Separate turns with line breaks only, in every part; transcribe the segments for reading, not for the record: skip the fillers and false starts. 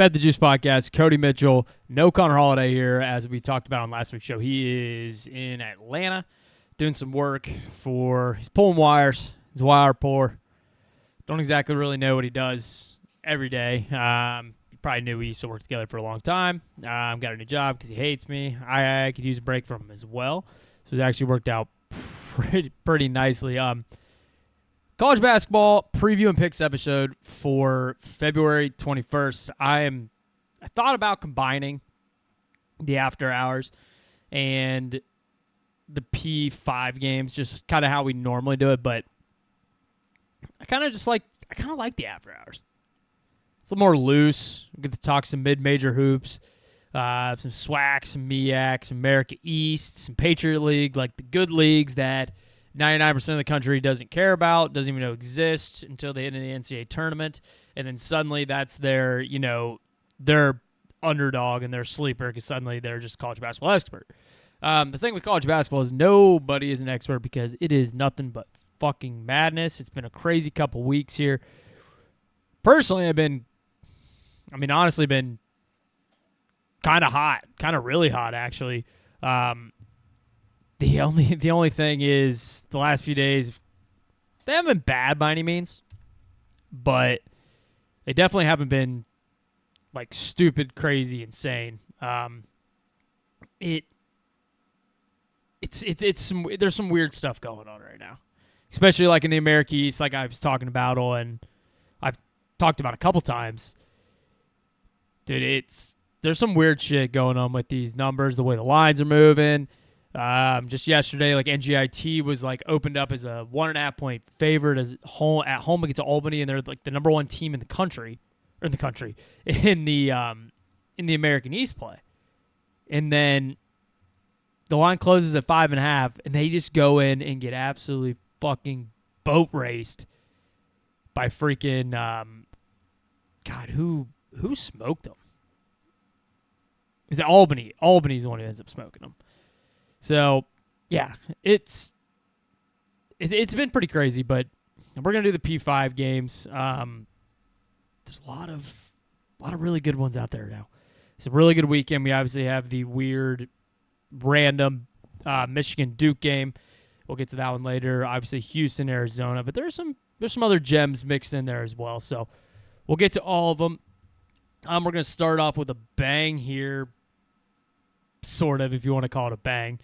Bet the Juice podcast, Cody Mitchell. No Connor Holiday here, as we talked about on last week's show. He is in Atlanta doing some work he's pulling wires. He's wire puller. Don't exactly really know what he does every day. You probably knew we used to work together for a long time. Got a new job because he hates me. I could use a break from him as well. So it's actually worked out pretty nicely. College basketball preview and picks episode for February 21st. I thought about combining the after hours and the P5 games, just kind of how we normally do it, but I kind of like the after hours. It's a little more loose. We get to talk some mid-major hoops, some SWAC, some MEAC, some America East, some Patriot League, like the good leagues that 99% of the country doesn't care about, doesn't even know exist until they hit in the NCAA tournament, and then suddenly that's their underdog and their sleeper because suddenly they're just a college basketball expert. The thing with college basketball is nobody is an expert because it is nothing but fucking madness. It's been a crazy couple weeks here. Personally, honestly been kind of hot, kind of really hot actually. The only thing is the last few days, they haven't been bad by any means, but they definitely haven't been like stupid, crazy, insane. There's some weird stuff going on right now, especially like in the America East, like I was talking about I've talked about a couple times. Dude, there's some weird shit going on with these numbers, the way the lines are moving. Just yesterday, like NGIT was like opened up as a 1.5 point favorite at home against Albany, and they're like the number one team in the American East play. And then the line closes at 5.5, and they just go in and get absolutely fucking boat raced by freaking God, who smoked them? Is it Albany? Albany's the one who ends up smoking them. So, yeah, it's been pretty crazy, but we're gonna do the P5 games. There's a lot of really good ones out there now. It's a really good weekend. We obviously have the weird, random Michigan Duke game. We'll get to that one later. Obviously, Houston, Arizona, but there's some other gems mixed in there as well. So we'll get to all of them. We're gonna start off with a bang here. Sort of, if you want to call it a bang.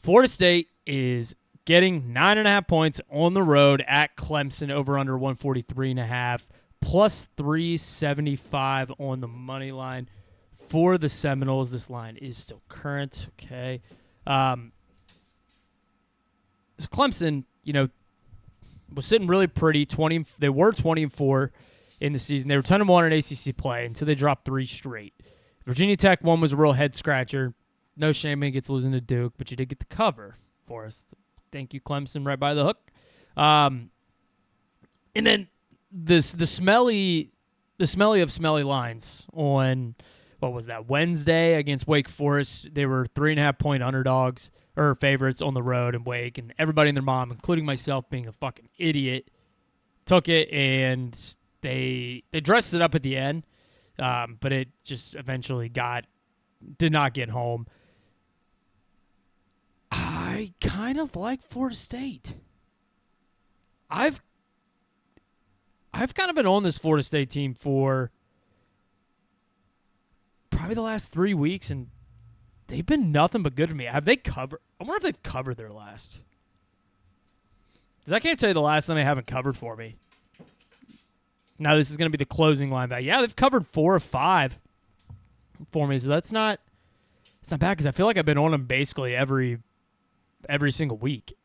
Florida State is getting 9.5 points on the road at Clemson, over under 143.5, plus 375 on the money line for the Seminoles. This line is still current. Okay. So Clemson, was sitting really pretty. They were 20-4 in the season. They were 10-1 in ACC play until they dropped 3 straight. Virginia Tech one was a real head-scratcher. No shame against losing to Duke, but you did get the cover for us. Thank you, Clemson, right by the hook. And then the smelly of smelly lines on, what was that, Wednesday against Wake Forest. They were 3.5 point underdogs, or favorites on the road in Wake, and everybody and their mom, including myself being a fucking idiot, took it, and they dressed it up at the end. But it just eventually did not get home. I kind of like Florida State. I've kind of been on this Florida State team for probably the last 3 weeks, and they've been nothing but good to me. Have they covered? I wonder if they've covered their last. Because I can't tell you the last time they haven't covered for me. Now this is going to be the closing line back. Yeah, they've covered 4 or 5 for me, so it's not bad because I feel like I've been on them basically every single week.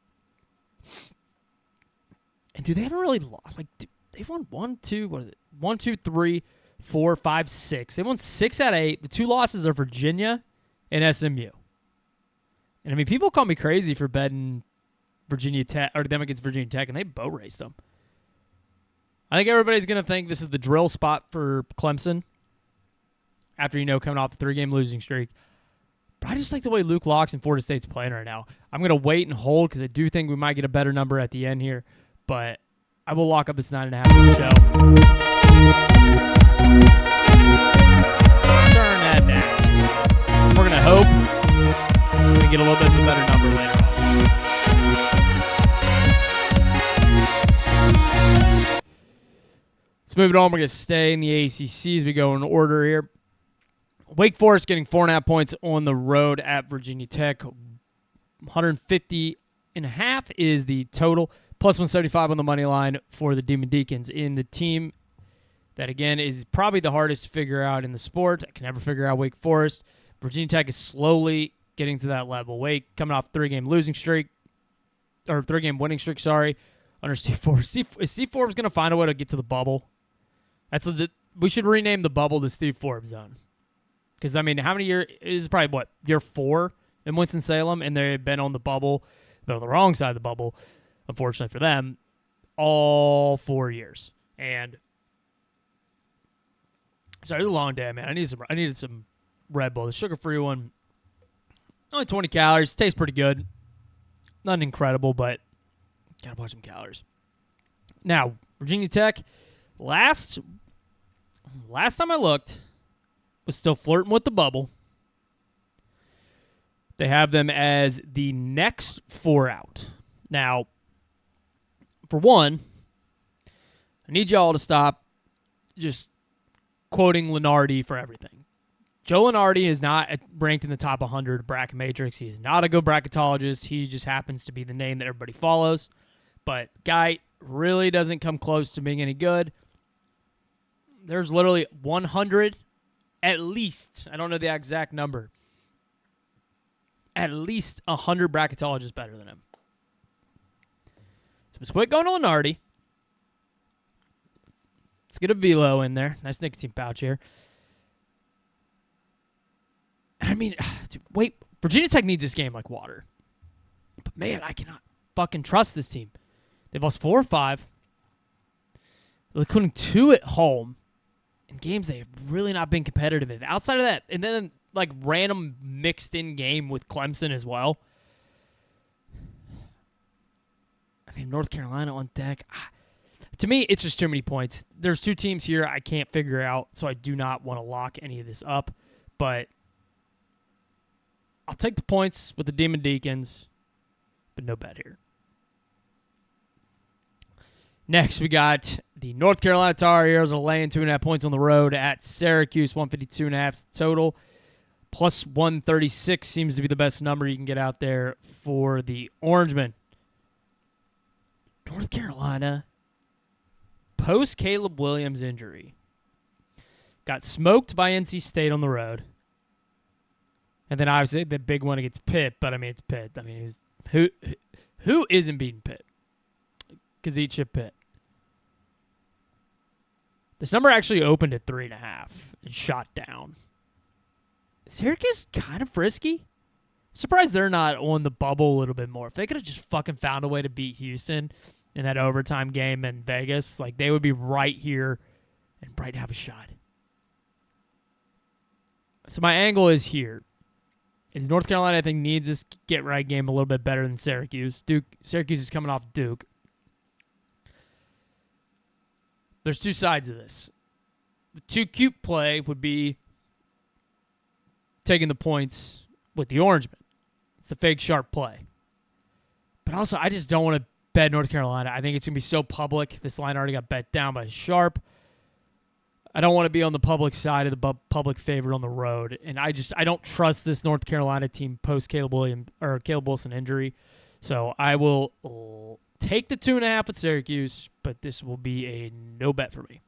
And they haven't really lost. Like they've won 1, 2, 3, 4, 5, 6. They won 6 out of 8. The 2 losses are Virginia and SMU. And I mean, people call me crazy for betting Virginia Tech or them against Virginia Tech, and they boat raced them. I think everybody's going to think this is the drill spot for Clemson after, coming off a 3-game losing streak. But I just like the way Luke Locks and Florida State's playing right now. I'm going to wait and hold because I do think we might get a better number at the end here. But I will lock up this 9.5 for the show. Let's move it on. We're going to stay in the ACC as we go in order here. Wake Forest getting 4.5 points on the road at Virginia Tech. 150.5 is the total. Plus 175 on the money line for the Demon Deacons in the team that, again, is probably the hardest to figure out in the sport. I can never figure out Wake Forest. Virginia Tech is slowly getting to that level. Wake coming off 3-game winning streak, under Steve Forbes. Is Steve Forbes going to find a way to get to the bubble? We should rename the bubble the Steve Forbes zone. Because, I mean, how many years? Is probably, year 4 in Winston-Salem, and they've been on the bubble. They're on the wrong side of the bubble, unfortunately for them, all 4 years. And, sorry, it was a long day, man. I needed some Red Bull. The sugar-free one, only 20 calories. Tastes pretty good. Nothing incredible, but gotta watch some calories. Now, Virginia Tech, last time I looked, was still flirting with the bubble. They have them as the next 4 out. Now, for one, I need y'all to stop just quoting Lenardi for everything. Joe Lenardi is not ranked in the top 100 bracket matrix. He is not a good bracketologist. He just happens to be the name that everybody follows. But guy really doesn't come close to being any good. There's literally 100, at least, I don't know the exact number, at least 100 bracketologists better than him. So let's quit going to Lenardi. Let's get a Velo in there. Nice nicotine pouch here. And I mean, dude, Virginia Tech needs this game like water. But man, I cannot fucking trust this team. They've lost 4 or 5. They're including 2 at home in games they have really not been competitive in. Outside of that, and then like random mixed in game with Clemson as well. I mean, North Carolina on deck. To me, it's just too many points. There's 2 teams here I can't figure out, so I do not want to lock any of this up. But I'll take the points with the Demon Deacons, but no bet here. Next, we got the North Carolina Tar Heroes laying 2.5 points on the road at Syracuse. 152.5 total. Plus 136 seems to be the best number you can get out there for the Orangemen. North Carolina, post Caleb Williams injury, got smoked by NC State on the road. And then obviously the big one against Pitt, but I mean, it's Pitt. I mean, who isn't beating Pitt? Kazicha Pitt. This number actually opened at 3.5 and shot down. Syracuse kind of frisky. Surprised they're not on the bubble a little bit more. If they could have just fucking found a way to beat Houston in that overtime game in Vegas, like they would be right here and right to have a shot. So my angle is here. Is North Carolina, I think, needs this get-right game a little bit better than Syracuse. Syracuse is coming off Duke. There's 2 sides of this. The 2 cute play would be taking the points with the Orangemen. It's the fake sharp play. But also, I just don't want to bet North Carolina. I think it's going to be so public. This line already got bet down by Sharp. I don't want to be on the public side of the public favorite on the road. And I don't trust this North Carolina team post Caleb Wilson injury. So I will take the 2.5 at Syracuse, but this will be a no bet for me.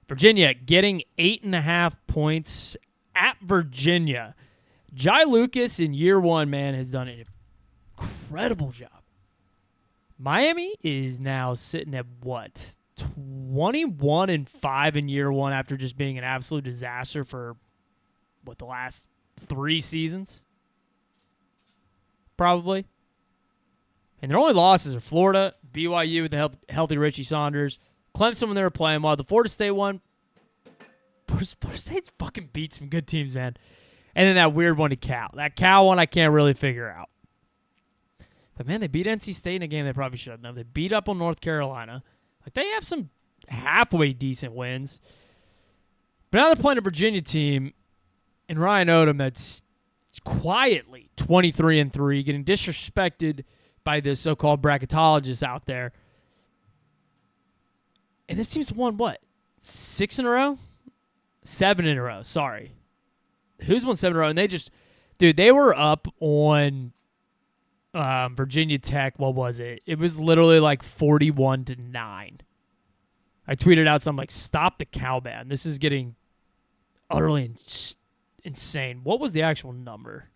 Virginia getting 8.5 points at Virginia. Jai Lucas in year 1, man, has done an incredible job. Miami is now sitting at what? 21-5 in year 1 after just being an absolute disaster for the last 3 seasons? Probably. And their only losses are Florida, BYU with the healthy Richie Saunders, Clemson when they were playing well. The Florida State one, Florida State's fucking beat some good teams, man. And then that weird one to Cal. That Cal one I can't really figure out. But, man, they beat NC State in a game they probably shouldn't have. They beat up on North Carolina. Like, they have some halfway decent wins. But now they're playing a Virginia team and Ryan Odom that's quietly 23-3, getting disrespected by the so-called bracketologists out there. And this team's won what? 6 in a row? 7 in a row. Sorry. Who's won 7 in a row? And they were up on Virginia Tech. What was it? It was literally like 41-9. I tweeted out something like, "Stop the cowband. This is getting utterly insane." What was the actual number?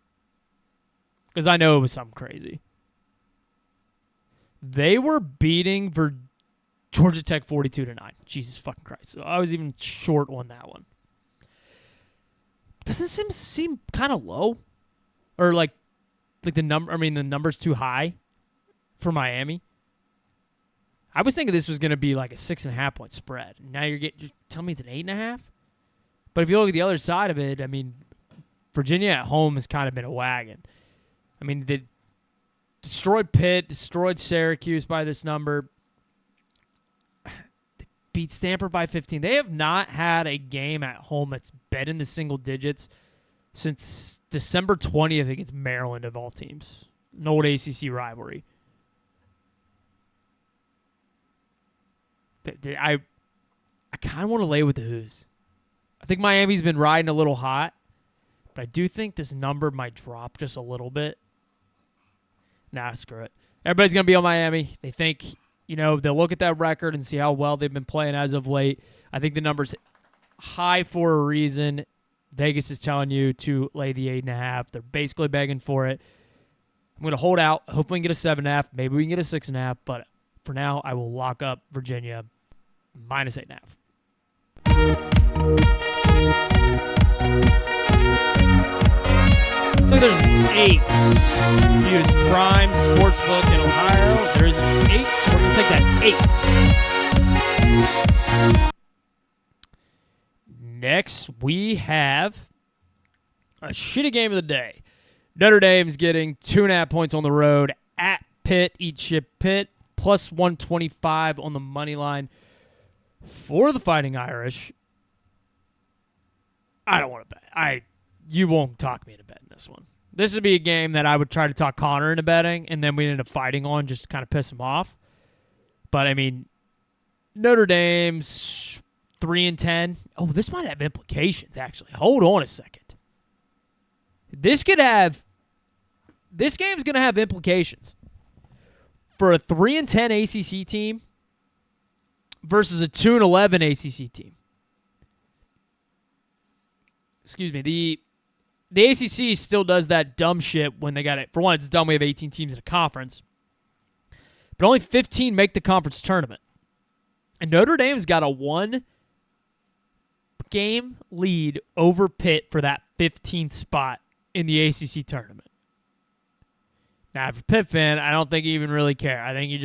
Because I know it was something crazy. They were beating Georgia Tech 42-9. Jesus fucking Christ. So I was even short on that one. Doesn't this seem kind of low? Or like the number's too high for Miami. I was thinking this was going to be like a 6.5 point spread. Now you're telling me it's an 8.5? But if you look at the other side of it, I mean, Virginia at home has kind of been a wagon. I mean, they destroyed Pitt, destroyed Syracuse by this number. They beat Stanford by 15. They have not had a game at home that's been in the single digits since December 20th against Maryland of all teams. An old ACC rivalry. I kind of want to lay with the Hoos. I think Miami's been riding a little hot, but I do think this number might drop just a little bit. Nah, screw it. Everybody's going to be on Miami. They think, they'll look at that record and see how well they've been playing as of late. I think the number's high for a reason. Vegas is telling you to lay the 8.5. They're basically begging for it. I'm going to hold out. Hopefully we can get a 7.5. Maybe we can get a 6.5, but for now, I will lock up Virginia minus 8.5. So there's an 8. Use Prime Sportsbook in Ohio. There is an 8. So we're going to take that 8. Next, we have a shitty game of the day. Notre Dame's getting 2.5 points on the road at Pitt. Eat shit Pitt. Plus 125 on the money line for the Fighting Irish. I don't want to bet. You won't talk me into betting this one. This would be a game that I would try to talk Connor into betting, and then we end up fighting on just to kind of piss him off. But, I mean, Notre Dame's 3-10. Oh, this might have implications, actually. Hold on a second. This game's going to have implications. For a 3-10 ACC team versus a 2-11 ACC team. Excuse me. The ACC still does that dumb shit when they got it. For one, it's dumb we have 18 teams in a conference. But only 15 make the conference tournament. And Notre Dame's got a 1-game lead over Pitt for that 15th spot in the ACC tournament. Now, if you're a Pitt fan, I don't think you even really care. I think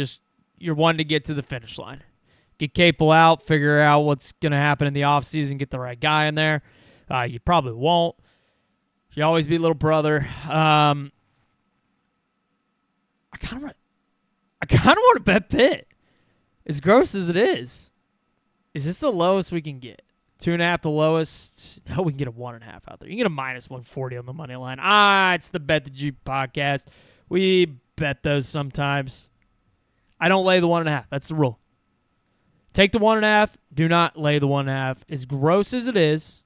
you're one to get to the finish line. Get Capel out, figure out what's going to happen in the offseason, get the right guy in there. You probably won't. You always be little brother. I kind of want to bet Pitt. As gross as it is this the lowest we can get? 2.5 the lowest? No, we can get a 1.5 out there. You can get a minus 140 on the money line. It's the Bet the Jeep podcast. We bet those sometimes. I don't lay the 1.5. That's the rule. Take the 1.5. Do not lay the 1.5. As gross as it is,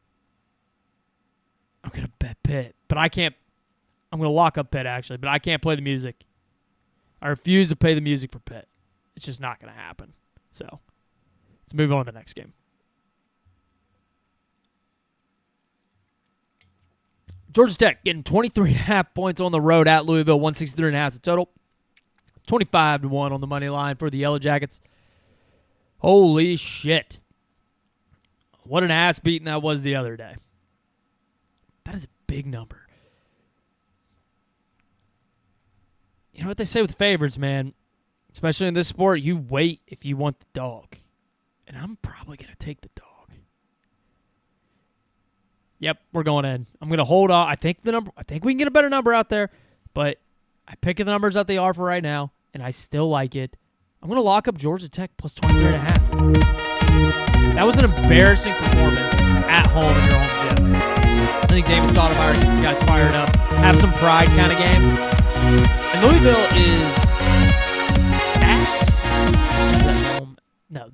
I'm going to bet Pitt. But I can't. I'm going to lock up Pitt, actually. But I can't play the music. I refuse to play the music for Pitt. It's just not going to happen. So, let's move on to the next game. Georgia Tech getting 23.5 points on the road at Louisville. 163.5 the total. 25-1 on the money line for the Yellow Jackets. Holy shit. What an ass beating that was the other day. That is a big number. You know what they say with favorites, man? Especially in this sport, you wait if you want the dog. And I'm probably going to take the dog. Yep, we're going in. I'm going to hold off. I think we can get a better number out there, but I pick the numbers that they are for right now, and I still like it. I'm going to lock up Georgia Tech plus 23.5. That was an embarrassing performance at home in your home gym. I think David Stoudemire gets the guys fired up. Have some pride kind of game. And Louisville is at home. No,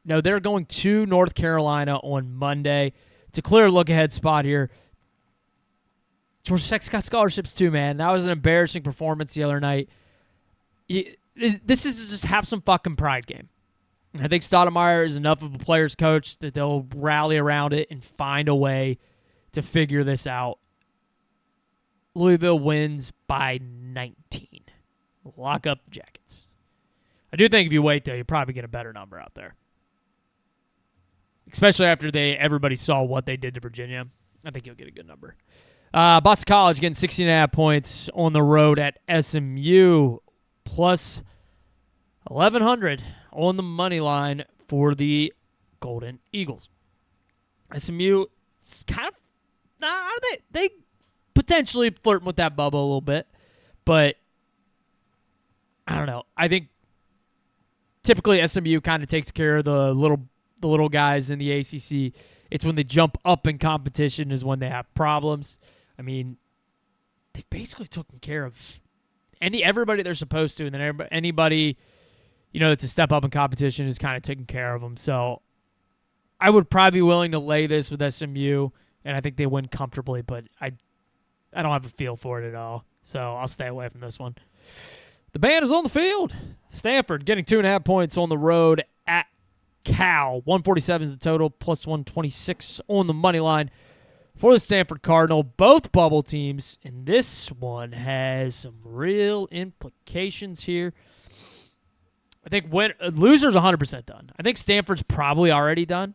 No, they're going to North Carolina on Monday. It's a clear look-ahead spot here. Georgia Tech's got scholarships too, man. That was an embarrassing performance the other night. This is just have some fucking pride game. I think Stoudemire is enough of a player's coach that they'll rally around it and find a way to figure this out. Louisville wins by 19. Lock up Jackets. I do think if you wait, though, you probably get a better number out there. Especially after everybody saw what they did to Virginia. I think you'll get a good number. Boston College getting 16.5 points on the road at SMU. Plus 1,100 on the money line for the Golden Eagles. SMU, it's kind of, they potentially flirting with that bubble a little bit, but I don't know. I think typically SMU kind of takes care of the little guys in the ACC. It's when they jump up in competition is when they have problems. I mean, they've basically taken care of everybody they're supposed to, and then anybody that's a step up in competition is kind of taking care of them. So I would probably be willing to lay this with SMU, and I think they win comfortably, but I don't have a feel for it at all, so I'll stay away from this one. The band is on the field. Stanford getting 2.5 points on the road at Cal. 147 is the total, plus 126 on the money line for the Stanford Cardinal. Both bubble teams, and this one has some real implications here. I think loser's 100% done. I think Stanford's probably already done,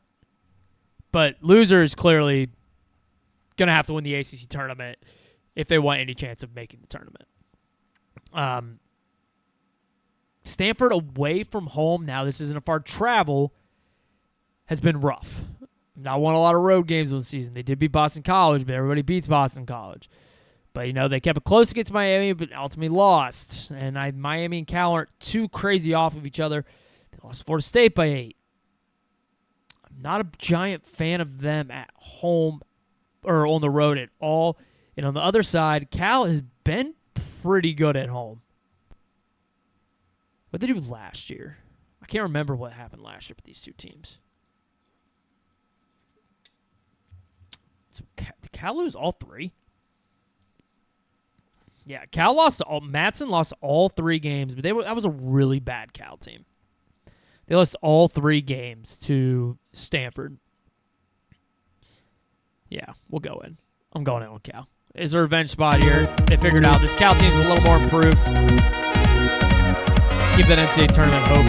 but loser is clearly going to have to win the ACC tournament if they want any chance of making the tournament. Stanford away from home, now this isn't a far travel, has been rough. Not won a lot of road games this season. They did beat Boston College, but everybody beats Boston College. But, they kept it close against Miami, but ultimately lost. And Miami and Cal aren't too crazy off of each other. They lost Florida State by 8. I'm not a giant fan of them at home or on the road at all. And on the other side, Cal has been pretty good at home. What did they do last year? I can't remember what happened last year with these two teams. So did Cal lose all 3? Yeah, Cal lost Matson lost all 3 games, but that was a really bad Cal team. They lost all 3 games to Stanford. Yeah, we'll go in. I'm going in on Cal. It's a revenge spot here. They figured out this Cal team's a little more improved. Keep that NCAA tournament hope.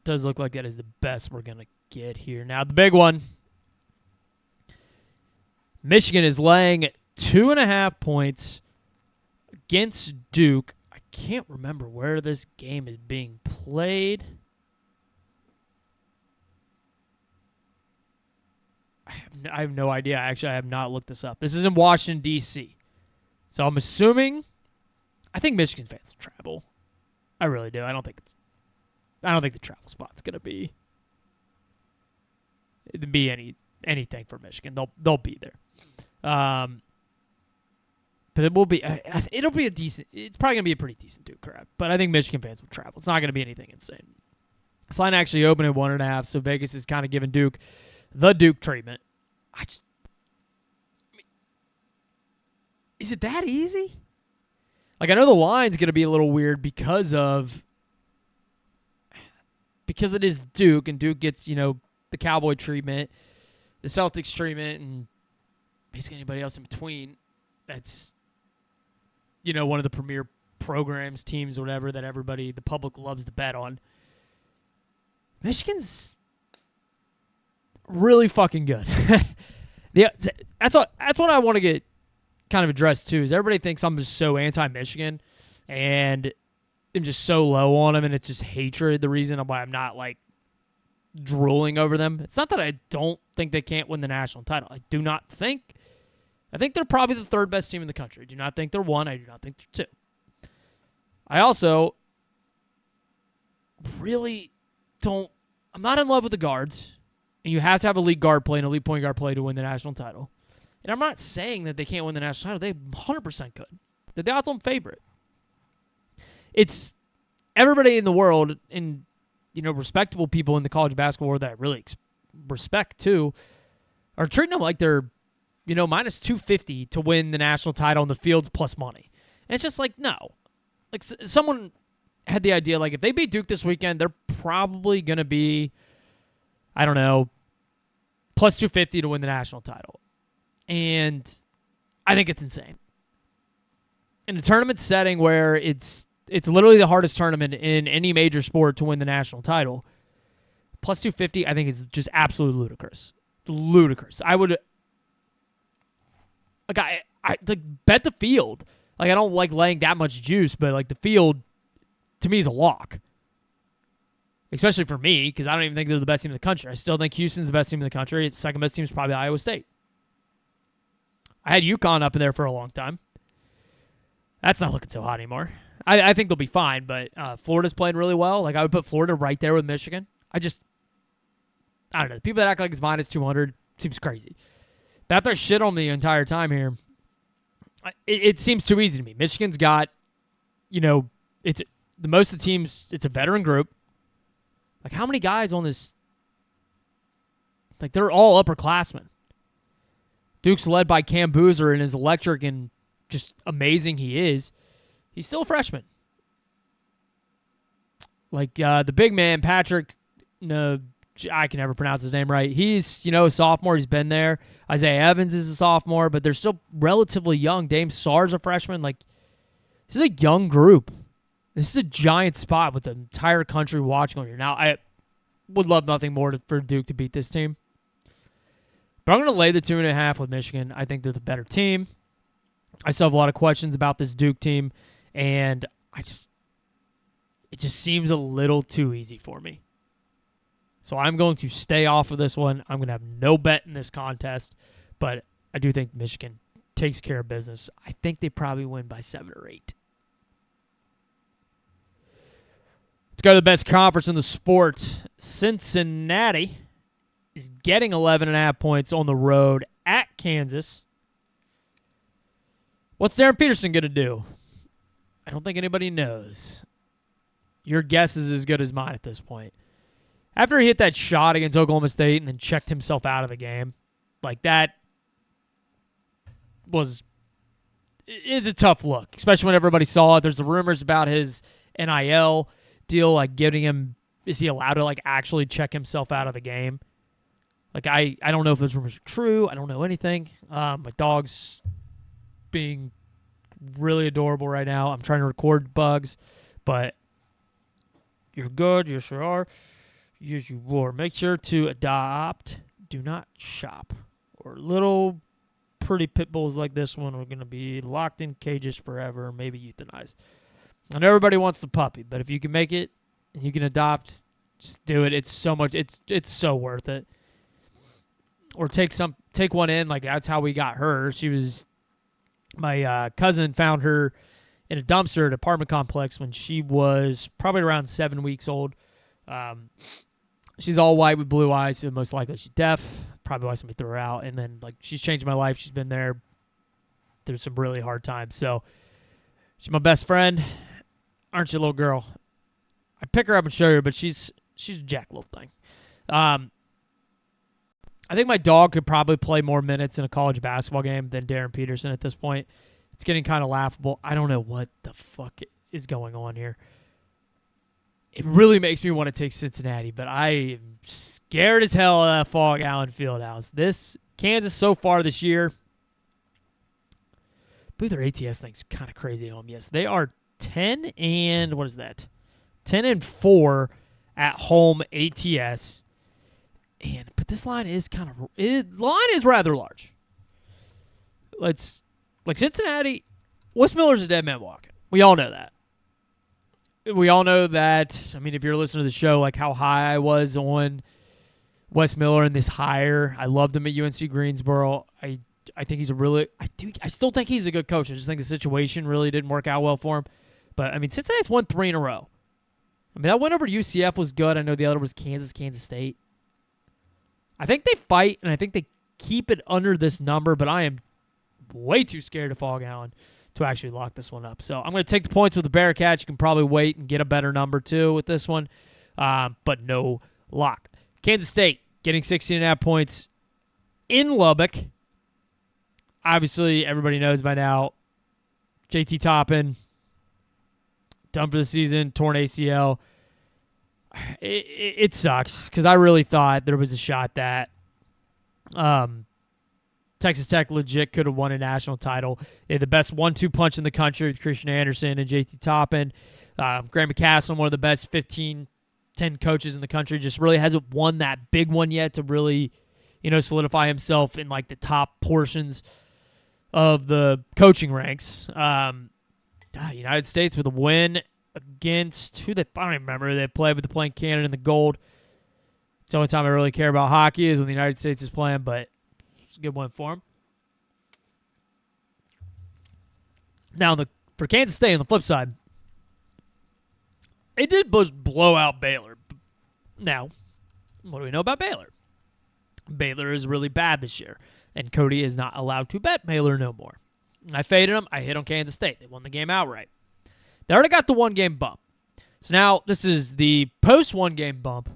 Does look like that is the best we're going to get here. Now, the big one. Michigan is laying 2.5 points against Duke. I can't remember where this game is being played. I have no idea. Actually, I have not looked this up. This is in Washington, D.C. So I'm assuming. I think Michigan fans will travel. I really do. I don't think the travel spot's gonna be anything for Michigan. They'll be there. But it will be. It'll be a decent. It's probably gonna be a pretty decent Duke crowd. But I think Michigan fans will travel. It's not gonna be anything insane. This line actually opened at 1.5, so Vegas is kind of giving Duke the Duke treatment. Is it that easy? Like, I know the line's gonna be a little weird because it is Duke, and Duke gets, the Cowboy treatment, the Celtics treatment, and basically anybody else in between that's, one of the premier programs, teams, whatever, that the public loves to bet on. Michigan's really fucking good. Yeah, that's what I want to get kind of addressed, too, is everybody thinks I'm just so anti-Michigan, and I'm just so low on them, and it's just hatred, the reason why I'm not, drooling over them. It's not that I don't think they can't win the national title. I do not think. I think they're probably the 3rd best team in the country. I do not think they're 1. I do not think they're 2. I also really don't. I'm not in love with the guards, and you have to have elite guard play and elite point guard play to win the national title. And I'm not saying that they can't win the national title. They 100% could. They're the odds-on favorite. It's everybody in the world, and respectable people in the college basketball world that I really respect too, are treating them like they're, minus 250 to win the national title in the fields plus money. And it's just like, no. Like, someone had the idea, like, if they beat Duke this weekend, they're probably going to be, I don't know, plus 250 to win the national title. And I think it's insane. In a tournament setting where it's literally the hardest tournament in any major sport to win the national title, plus 250 I think is just absolutely ludicrous. Ludicrous. I would I like bet the field. Like, I don't like laying that much juice, but like the field to me is a lock. Especially for me, because I don't even think they're the best team in the country. I still think Houston's the best team in the country. The second best team is probably Iowa State. I had UConn up in there for a long time. That's not looking so hot anymore. I think they'll be fine, but Florida's playing really well. Like, I would put Florida right there with Michigan. I don't know. The people that act like it's minus 200 seems crazy. But after I shit on the entire time here, it seems too easy to me. Michigan's got, it's the most of the teams. It's a veteran group. Like, how many guys on this? Like, they're all upperclassmen. Duke's led by Cam Boozer, and as electric and just amazing he is, he's still a freshman. Like, the big man, Patrick, I can never pronounce his name right. He's, a sophomore. He's been there. Isaiah Evans is a sophomore, but they're still relatively young. Dame Sarr's a freshman. Like, this is a young group. This is a giant spot with the entire country watching on here. Now, I would love nothing more for Duke to beat this team. But I'm going to lay the 2.5 with Michigan. I think they're the better team. I still have a lot of questions about this Duke team, and it just seems a little too easy for me. So I'm going to stay off of this one. I'm going to have no bet in this contest, but I do think Michigan takes care of business. I think they probably win by 7 or 8. Let's go to the best conference in the sport. Cincinnati is getting 11.5 points on the road at Kansas. What's Darren Peterson going to do? I don't think anybody knows. Your guess is as good as mine at this point. After he hit that shot against Oklahoma State and then checked himself out of the game, like, that is a tough look, especially when everybody saw it. There's the rumors about his NIL deal, like, giving him, is he allowed to, like, actually check himself out of the game? Like, I don't know if those rumors are true. I don't know anything. My dog's being really adorable right now. I'm trying to record bugs, but you're good. Yes, you are. Yes, you are. Make sure to adopt. Do not shop. Or little pretty pit bulls like this one are going to be locked in cages forever, maybe euthanized. And everybody wants the puppy, but if you can make it and you can adopt, just do it. It's so much. It's so worth it. Or take one in. Like, that's how we got her. She was, my cousin found her in a dumpster at an apartment complex when she was probably around 7 weeks old. She's all white with blue eyes, so most likely she's deaf. Probably why somebody threw her out. And then, like, she's changed my life. She's been there through some really hard times. So she's my best friend. Aren't you, little girl? I'd pick her up and show you, but she's a jack little thing. I think my dog could probably play more minutes in a college basketball game than Darren Peterson at this point. It's getting kind of laughable. I don't know what the fuck is going on here. It really makes me want to take Cincinnati, but I am scared as hell of that Fog Allen Fieldhouse. This Kansas so far this year, I believe their ATS thing's kind of crazy at home. Yes, they are 10 and what is that? 10-4 at home ATS. But this line is rather large. Like Cincinnati, Wes Miller's a dead man walking. We all know that. We all know that. I mean, if you're listening to the show, like how high I was on Wes Miller and this hire, I loved him at UNC Greensboro. I think he's I still think he's a good coach. I just think the situation really didn't work out well for him. But I mean, Cincinnati's won 3 in a row. I mean, that win over UCF was good. I know the other was Kansas State. I think they fight, and I think they keep it under this number, but I am way too scared of Fog Allen to actually lock this one up. So I'm going to take the points with the Bearcats. You can probably wait and get a better number too with this one, but no lock. Kansas State getting 16.5 points in Lubbock. Obviously, everybody knows by now, JT Toppin, done for the season, torn ACL. It sucks because I really thought there was a shot that Texas Tech legit could have won a national title. They had the best 1-2 punch in the country with Christian Anderson and JT Toppin. Graham McCasland, one of the best 15-10 coaches in the country, just really hasn't won that big one yet to really, solidify himself in like the top portions of the coaching ranks. United States with a win against I don't even remember who they played, but they're playing Canada in the gold. It's the only time I really care about hockey is when the United States is playing, but it's a good win for them. Now, for Kansas State on the flip side, they did blow out Baylor. Now, what do we know about Baylor? Baylor is really bad this year, and Cody is not allowed to bet Baylor no more. And I faded them. I hit on Kansas State. They won the game outright. They already got the one-game bump. So now this is the post-one-game bump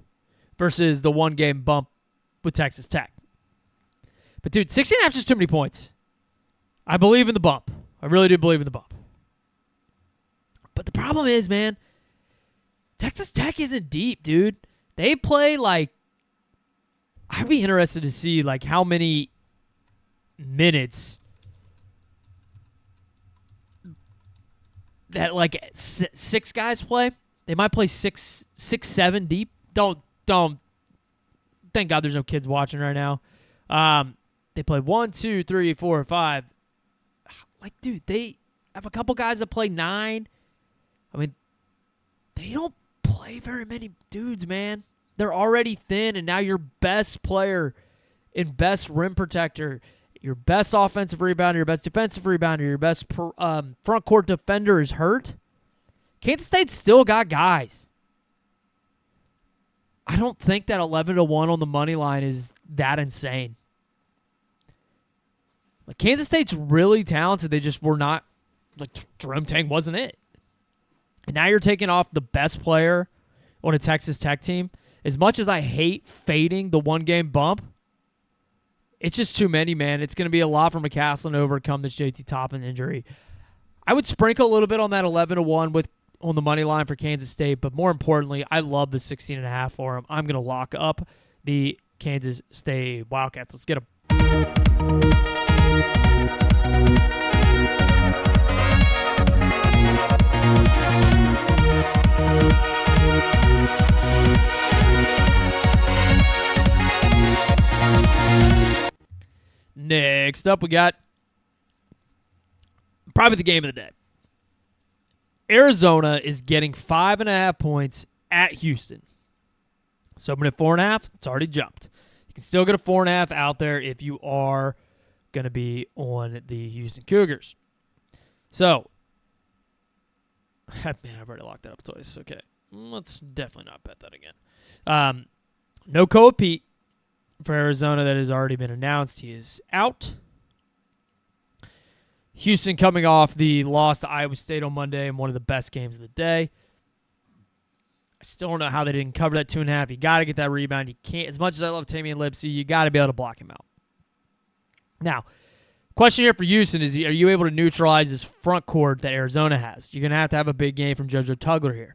versus the one-game bump with Texas Tech. But, dude, 16.5 is just too many points. I believe in the bump. I really do believe in the bump. But the problem is, man, Texas Tech isn't deep, dude. They play like – I'd be interested to see like how many minutes – that like six guys play. They might play six, seven deep. Don't. Thank God there's no kids watching right now. They play 1, 2, 3, 4, 5. Like, dude, they have a couple guys that play 9. I mean, they don't play very many dudes, man. They're already thin, and now your best player and best rim protector, your best offensive rebounder, your best defensive rebounder, your best front court defender is hurt. Kansas State's still got guys. I don't think that 11-1 on the money line is that insane. Like, Kansas State's really talented. They just were not, like, Jerome Tang wasn't it. And now you're taking off the best player on a Texas Tech team. As much as I hate fading the one-game bump, it's just too many, man. It's going to be a lot for McCasland to overcome this JT Toppin injury. I would sprinkle a little bit on that 11-1 on the money line for Kansas State, but more importantly, I love the 16.5 for them. I'm going to lock up the Kansas State Wildcats. Let's get them. Next up, we got probably the game of the day. Arizona is getting 5.5 points at Houston. So I'm at 4.5. It's already jumped. You can still get a 4.5 out there if you are going to be on the Houston Cougars. So, man, I've already locked that up twice. Okay, let's definitely not bet that again. No Koa Pete for Arizona that has already been announced. He is out. Houston coming off the loss to Iowa State on Monday in one of the best games of the day. I still don't know how they didn't cover that 2.5. You got to get that rebound. You can't. As much as I love Tamian Lipsey, you got to be able to block him out. Now, question here for Houston is: are you able to neutralize this front court that Arizona has? You're going to have a big game from JoJo Tugler here.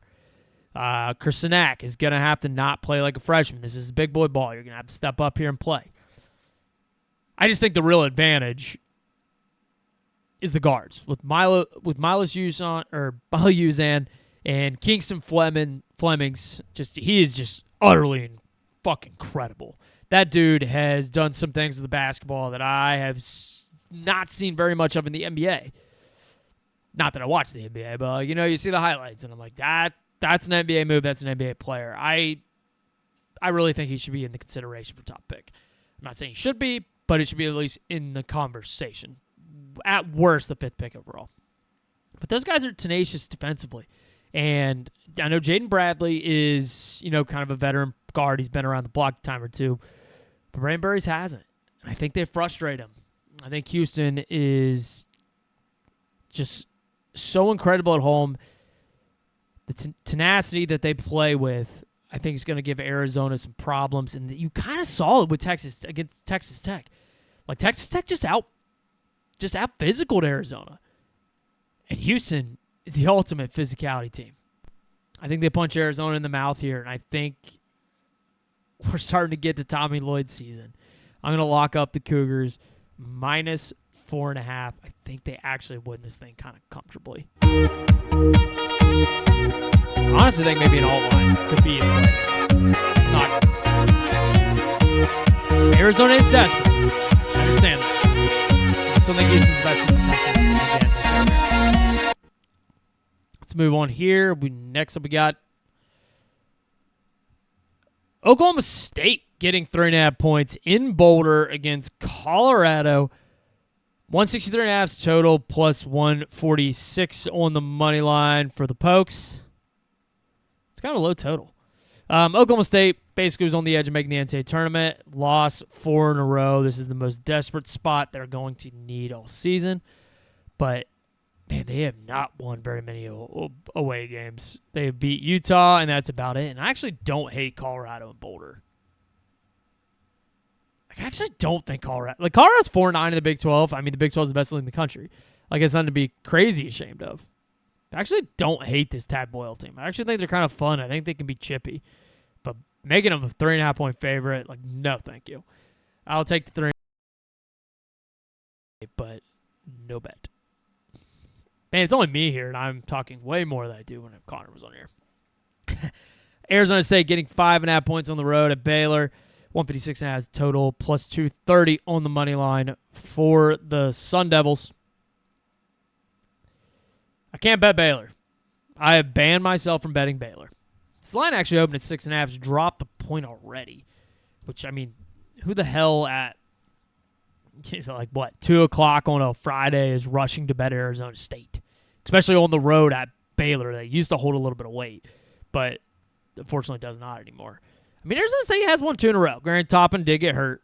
Kersenak is going to have to not play like a freshman. This is big boy ball. You're going to have to step up here and play. I just think the real advantage is the guards with Milo Uzan and Kingston Fleming's. He is just utterly fucking incredible. That dude has done some things with the basketball that I have not seen very much of in the NBA. Not that I watch the NBA, but you see the highlights and I'm like, that's an NBA move. That's an NBA player. I really think he should be in the consideration for top pick. I'm not saying he should be, but it should be at least in the conversation. At worst, the 5th pick overall. But those guys are tenacious defensively. And I know Jaden Bradley is, kind of a veteran guard. He's been around the block a time or two. But Brandon Burris hasn't. I think they frustrate him. I think Houston is just so incredible at home. The tenacity that they play with, I think, is going to give Arizona some problems. And you kind of saw it with Texas against Texas Tech. Like, Texas Tech just out physicaled Arizona. And Houston is the ultimate physicality team. I think they punch Arizona in the mouth here, and I think we're starting to get to Tommy Lloyd season. I'm going to lock up the Cougars minus 4.5. I think they actually win this thing kind of comfortably. Honestly, I think maybe an alt line could be in play. Not. Arizona is desperate. I understand that. I still think Houston's best in the country. Let's move on here. Next up, we got Oklahoma State getting 3.5 points in Boulder against Colorado. 163.5 total plus 146 on the money line for the Pokes. It's kind of a low total. Oklahoma State basically was on the edge of making the NCAA tournament. Lost 4 in a row. This is the most desperate spot they're going to need all season. But, man, they have not won very many away games. They have beat Utah, and that's about it. And I actually don't hate Colorado and Boulder. I actually don't think Colorado's 4-9 in the Big 12. I mean, the Big 12 is the best league in the country. Like, it's nothing to be crazy ashamed of. I actually don't hate this Tad Boyle team. I actually think they're kind of fun. I think they can be chippy. But making them a 3.5-point favorite, like, no, thank you. I'll take the 3, but no bet. Man, it's only me here, and I'm talking way more than I do when Connor was on here. Arizona State getting 5.5 points on the road at Baylor. 156.5 total, plus 230 on the money line for the Sun Devils. I can't bet Baylor. I have banned myself from betting Baylor. This line actually opened at 6.5. It's dropped a point already. Which, I mean, who the hell at, 2 o'clock on a Friday is rushing to bet Arizona State? Especially on the road at Baylor. They used to hold a little bit of weight, but unfortunately does not anymore. I mean, Arizona State has won 2 in a row. Grant Toppin did get hurt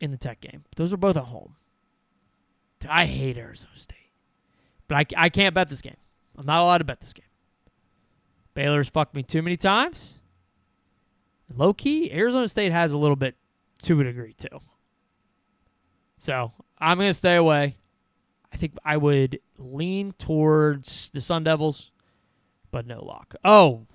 in the Tech game. Those are both at home. I hate Arizona State. But I can't bet this game. I'm not allowed to bet this game. Baylor's fucked me too many times. And low-key, Arizona State has a little bit to a degree, too. So, I'm going to stay away. I think I would lean towards the Sun Devils, but no lock. Oh,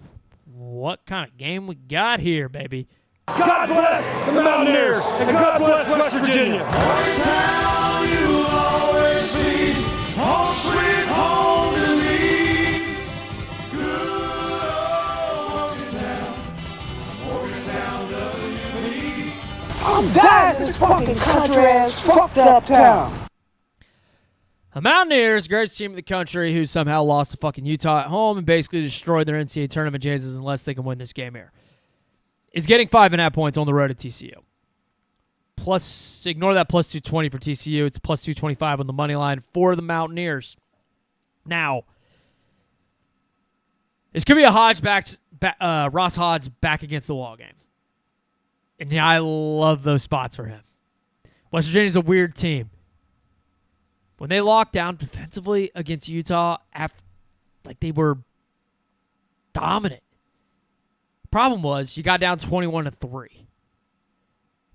what kind of game we got here, baby?
God bless the Mountaineers, and God bless West Virginia. Town you will always be, home sweet home to me. Good old Morgantown, W.E.
I'm dying in this fucking country-ass, fucked up town.
The Mountaineers, greatest team in the country, who somehow lost to fucking Utah at home and basically destroyed their NCAA tournament chances unless they can win this game here, is getting 5.5 points on the road at TCU. Plus, ignore that plus 220 for TCU. It's plus 225 on the money line for the Mountaineers. Now, this could be a Ross Hodge back against the wall game. And yeah, I love those spots for him. West Virginia's a weird team. When they locked down defensively against Utah, they were dominant. Problem was, you got down 21-3.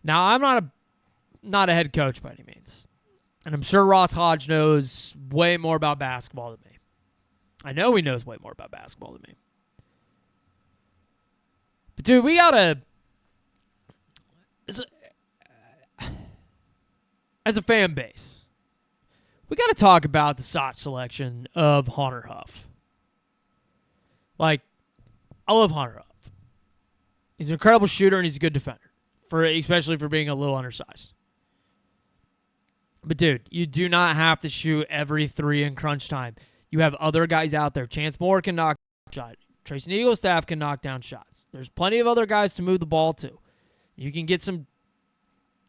Now, I'm not a head coach by any means. And I'm sure Ross Hodge knows way more about basketball than me. I know he knows way more about basketball than me. But, dude, we got to... As a fan base, we got to talk about the shot selection of Hunter Huff. Like, I love Hunter Huff. He's an incredible shooter and he's a good defender, especially for being a little undersized. But, dude, you do not have to shoot every 3 in crunch time. You have other guys out there. Chance Moore can knock down shots. Tracy Eaglestaff can knock down shots. There's plenty of other guys to move the ball to. You can get some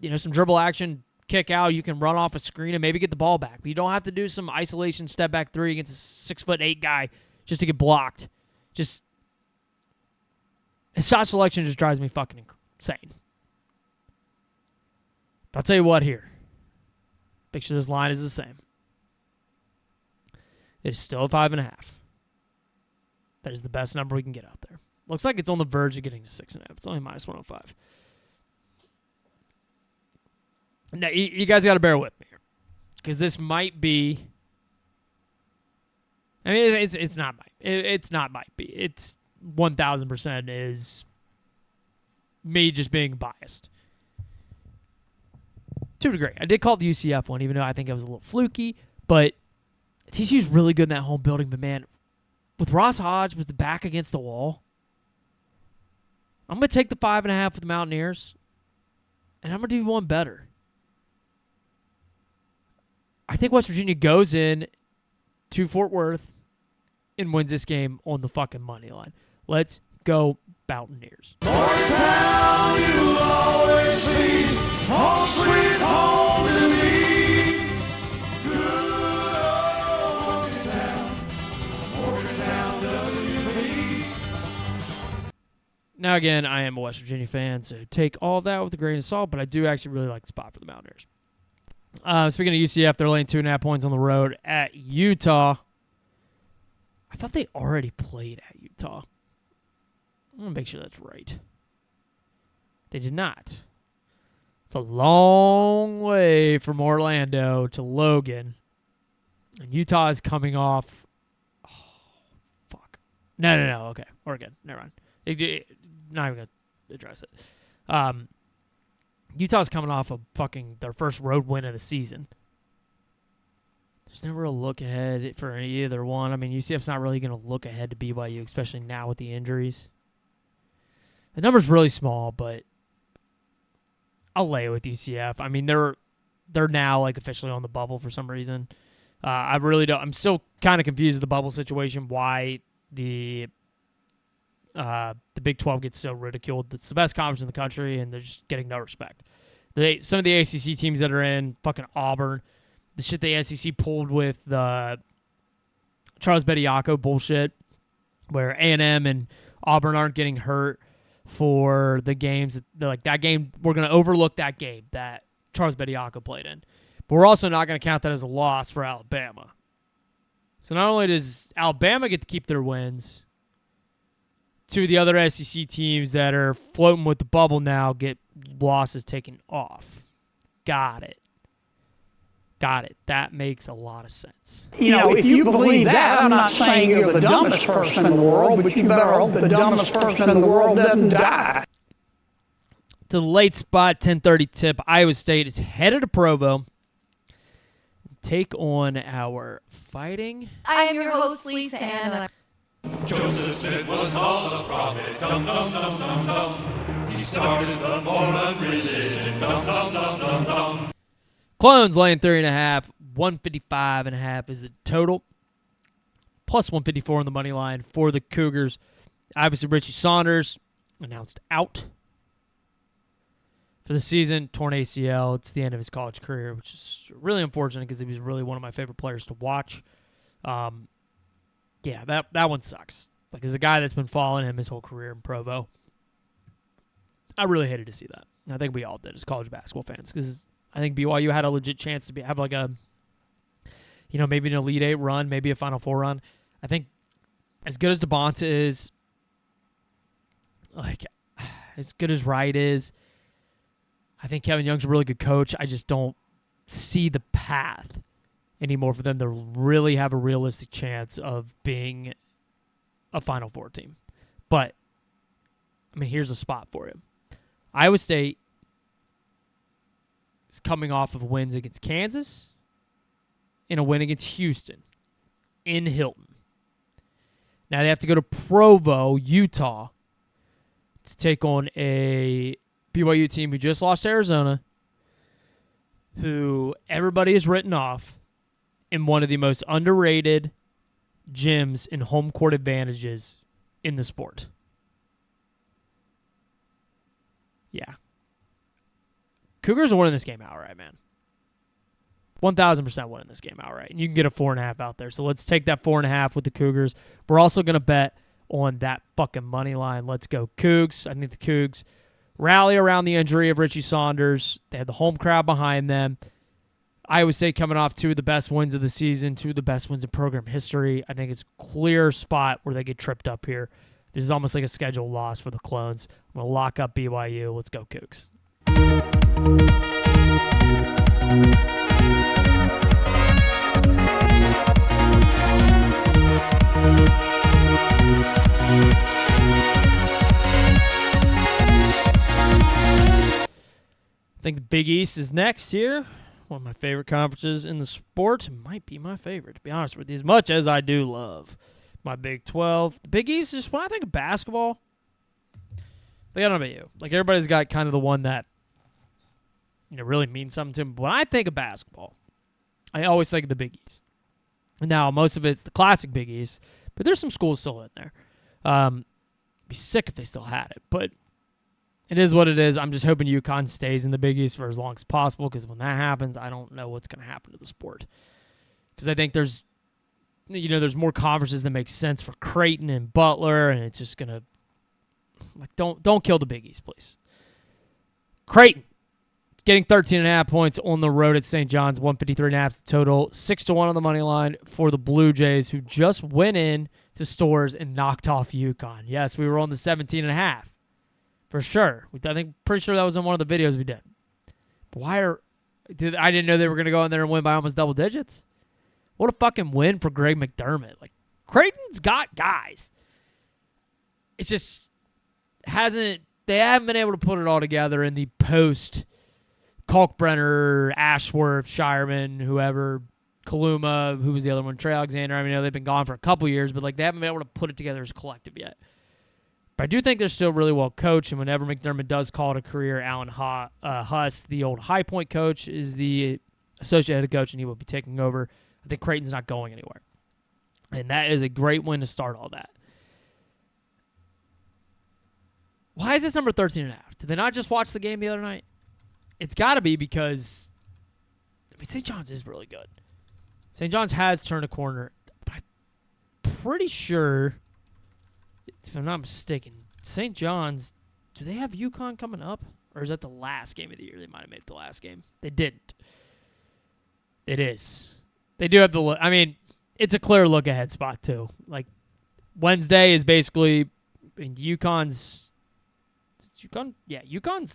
dribble action, kick out. You can run off a screen and maybe get the ball back. But you don't have to do some isolation step back 3 against a 6'8" guy just to get blocked. His shot selection just drives me fucking insane. But I'll tell you what here. Make sure this line is the same. It is still a 5.5. That is the best number we can get out there. Looks like it's on the verge of getting to 6.5. It's only minus 105. Now, you guys got to bear with me here. Because this might be... I mean, it's not might. It's not might be. It's 1,000% is me just being biased. To a degree. I did call it the UCF one, even though I think it was a little fluky. But TCU's really good in that home building. But, man, with Ross Hodge with the back against the wall, I'm going to take the 5.5 with the Mountaineers, and I'm going to do one better. I think West Virginia goes in to Fort Worth and wins this game on the fucking money line. Let's go Mountaineers.
Morgantown, you'll always be home sweet home to me. Good old Morgantown, Morgantown, WP.
Now, again, I am a West Virginia fan, so take all that with a grain of salt, but I do actually really like the spot for the Mountaineers. Speaking of UCF, they're laying 2.5 points on the road at Utah. I thought they already played at Utah. I'm going to make sure that's right. They did not. It's a long way from Orlando to Logan. And Utah is coming off... Oh, fuck. No. Okay. Oregon. Never mind. Not even going to address it. Utah's coming off of their first road win of the season. There's never a look ahead for either one. I mean, UCF's not really going to look ahead to BYU, especially now with the injuries. The number's really small, but I'll lay it with UCF. I mean, they're now like officially on the bubble for some reason. I really don't. I'm still kind of confused with the bubble situation. Why the Big 12 gets so ridiculed. It's the best conference in the country, and they're just getting no respect. Some of the ACC teams that are in, fucking Auburn, the shit the SEC pulled with the Charles Bediako bullshit, where A&M and Auburn aren't getting hurt for the games. They're like, that game, we're going to overlook that game that Charles Bediako played in. But we're also not going to count that as a loss for Alabama. So not only does Alabama get to keep their wins, two of the other SEC teams that are floating with the bubble now get losses taken off. Got it. That makes a lot of sense.
You know, if you believe that, I'm not saying you're the dumbest person in the world, but you better hope the dumbest person in the world doesn't die.
To the late spot, 10:30 tip, Iowa State is headed to Provo. Take on our fighting.
I am your host, Lisa Ann.
Joseph Smith was called a prophet. Dum dum dum dum dum. He started the Mormon religion. Dum dum dum dum dum.
Clones laying 3.5. 155.5 is the total. Plus 154 on the money line for the Cougars. Obviously, Richie Saunders announced out for the season. Torn ACL. It's the end of his college career, which is really unfortunate because he was really one of my favorite players to watch. Yeah, that one sucks. Like, as a guy that's been following him his whole career in Provo, I really hated to see that. And I think we all did as college basketball fans because I think BYU had a legit chance to have like a, maybe an Elite Eight run, maybe a Final Four run. I think as good as DeBonta is, like, as good as Wright is, I think Kevin Young's a really good coach. I just don't see the path anymore for them to really have a realistic chance of being a Final Four team. But, I mean, here's a spot for you. Iowa State is coming off of wins against Kansas and a win against Houston in Hilton. Now they have to go to Provo, Utah, to take on a BYU team who just lost to Arizona, who everybody has written off in one of the most underrated gyms and home court advantages in the sport. Yeah. Cougars are winning this game outright, man. 1,000% winning this game outright. And you can get a 4.5 out there. So let's take that 4.5 with the Cougars. We're also going to bet on that fucking money line. Let's go Cougs. I think the Cougs rally around the injury of Richie Saunders. They had the home crowd behind them. Iowa State coming off 2 of the best wins of the season, 2 of the best wins in program history. I think it's a clear spot where they get tripped up here. This is almost like a scheduled loss for the Clones. I'm going to lock up BYU. Let's go, Cougs. I think the Big East is next here. One of my favorite conferences in the sport. It might be my favorite, to be honest with you, as much as I do love my Big 12. The Big East is, when I think of basketball, I don't know about you. Like, everybody's got kind of the one that, really means something to them. But when I think of basketball, I always think of the Big East. Now, most of it's the classic Big East, but there's some schools still in there. Be sick if they still had it, but it is what it is. I'm just hoping UConn stays in the Big East for as long as possible, because when that happens, I don't know what's going to happen to the sport. Because I think there's more conferences that make sense for Creighton and Butler, and it's just going to, don't kill the Big East, please. Creighton getting 13.5 points on the road at St. John's, 153.5 total, 6-1 on the money line for the Blue Jays, who just went in to Stores and knocked off UConn. Yes, we were on the 17.5. For sure. Pretty sure that was in one of the videos we did. But I didn't know they were going to go in there and win by almost double digits. What a fucking win for Greg McDermott. Creighton's got guys. It's just they haven't been able to put it all together in the post Kalkbrenner, Ashworth, Shireman, whoever, Kaluma, who was the other one, Trey Alexander. I mean, they've been gone for a couple years, but they haven't been able to put it together as a collective yet. But I do think they're still really well coached, and whenever McDermott does call it a career, Alan Huss, the old High Point coach, is the associate head coach, and he will be taking over. I think Creighton's not going anywhere. And that is a great win to start all that. Why is this number 13.5? Did they not just watch the game the other night? It's got to be because, St. John's is really good. St. John's has turned a corner, but I'm pretty sure, if I'm not mistaken, St. John's, do they have UConn coming up? Or is that the last game of the year? They might have made it the last game. They didn't. It is. They do have it's a clear look-ahead spot, too. Wednesday is basically, UConn's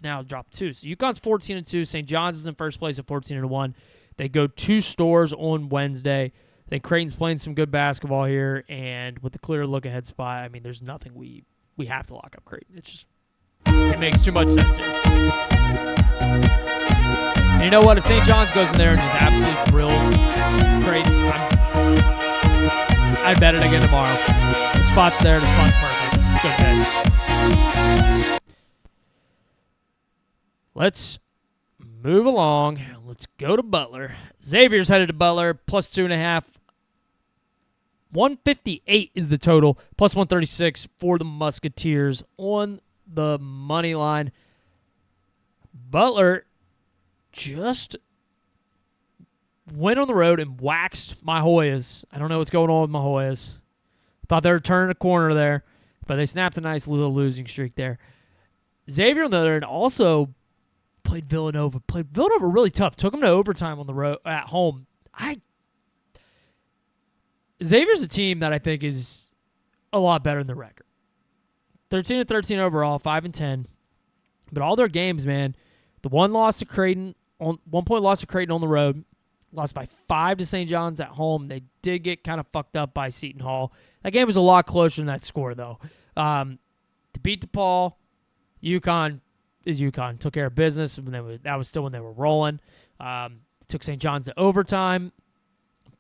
now dropped 2. So UConn's 14-2. St. John's is in first place at 14-1. They go 2 Stores on Wednesday. I think Creighton's playing some good basketball here, and with the clear look-ahead spot, there's nothing we have to lock up Creighton. It makes too much sense here. And you know what? If St. John's goes in there and just absolutely drills Creighton, I bet it again tomorrow. The spot's there. The spot's perfect. Good bet. Let's move along. Let's go to Butler. Xavier's headed to Butler, plus 2.5. 158 is the total, plus 136 for the Musketeers on the money line. Butler just went on the road and waxed my Hoyas. I don't know what's going on with my Hoyas. Thought they were turning a corner there, but they snapped a nice little losing streak there. Xavier, on the other end, also played Villanova. Played Villanova really tough. Took them to overtime on the road at home. Xavier's a team that I think is a lot better than the record. 13-13 overall, 5-10. But all their games, man, the 1 point loss to Creighton on the road, lost by 5 to St. John's at home. They did get kind of fucked up by Seton Hall. That game was a lot closer than that score, though. To beat DePaul, UConn is UConn. Took care of business. That was still when they were rolling. Took St. John's to overtime,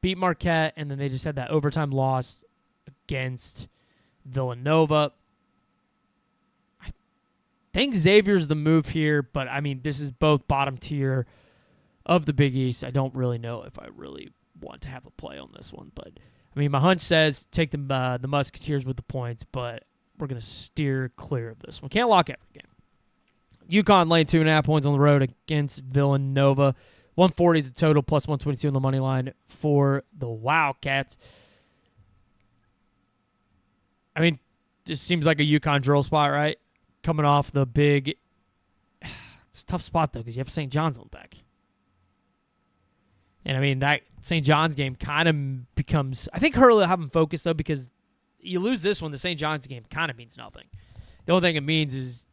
beat Marquette, and then they just had that overtime loss against Villanova. I think Xavier's the move here, but, this is both bottom tier of the Big East. I don't really know if I really want to have a play on this one, but, my hunch says take the Musketeers with the points, but we're going to steer clear of this one. Can't lock every game. UConn laying 2.5 points on the road against Villanova. 140 is the total, plus 122 on the money line for the Wildcats. Just seems like a UConn drill spot, right? Coming off the big It's a tough spot, though, because you have St. John's on deck. And, I mean, that St. John's game kind of becomes... I think Hurley will have them focused, though, because you lose this one, the St. John's game kind of means nothing. The only thing it means is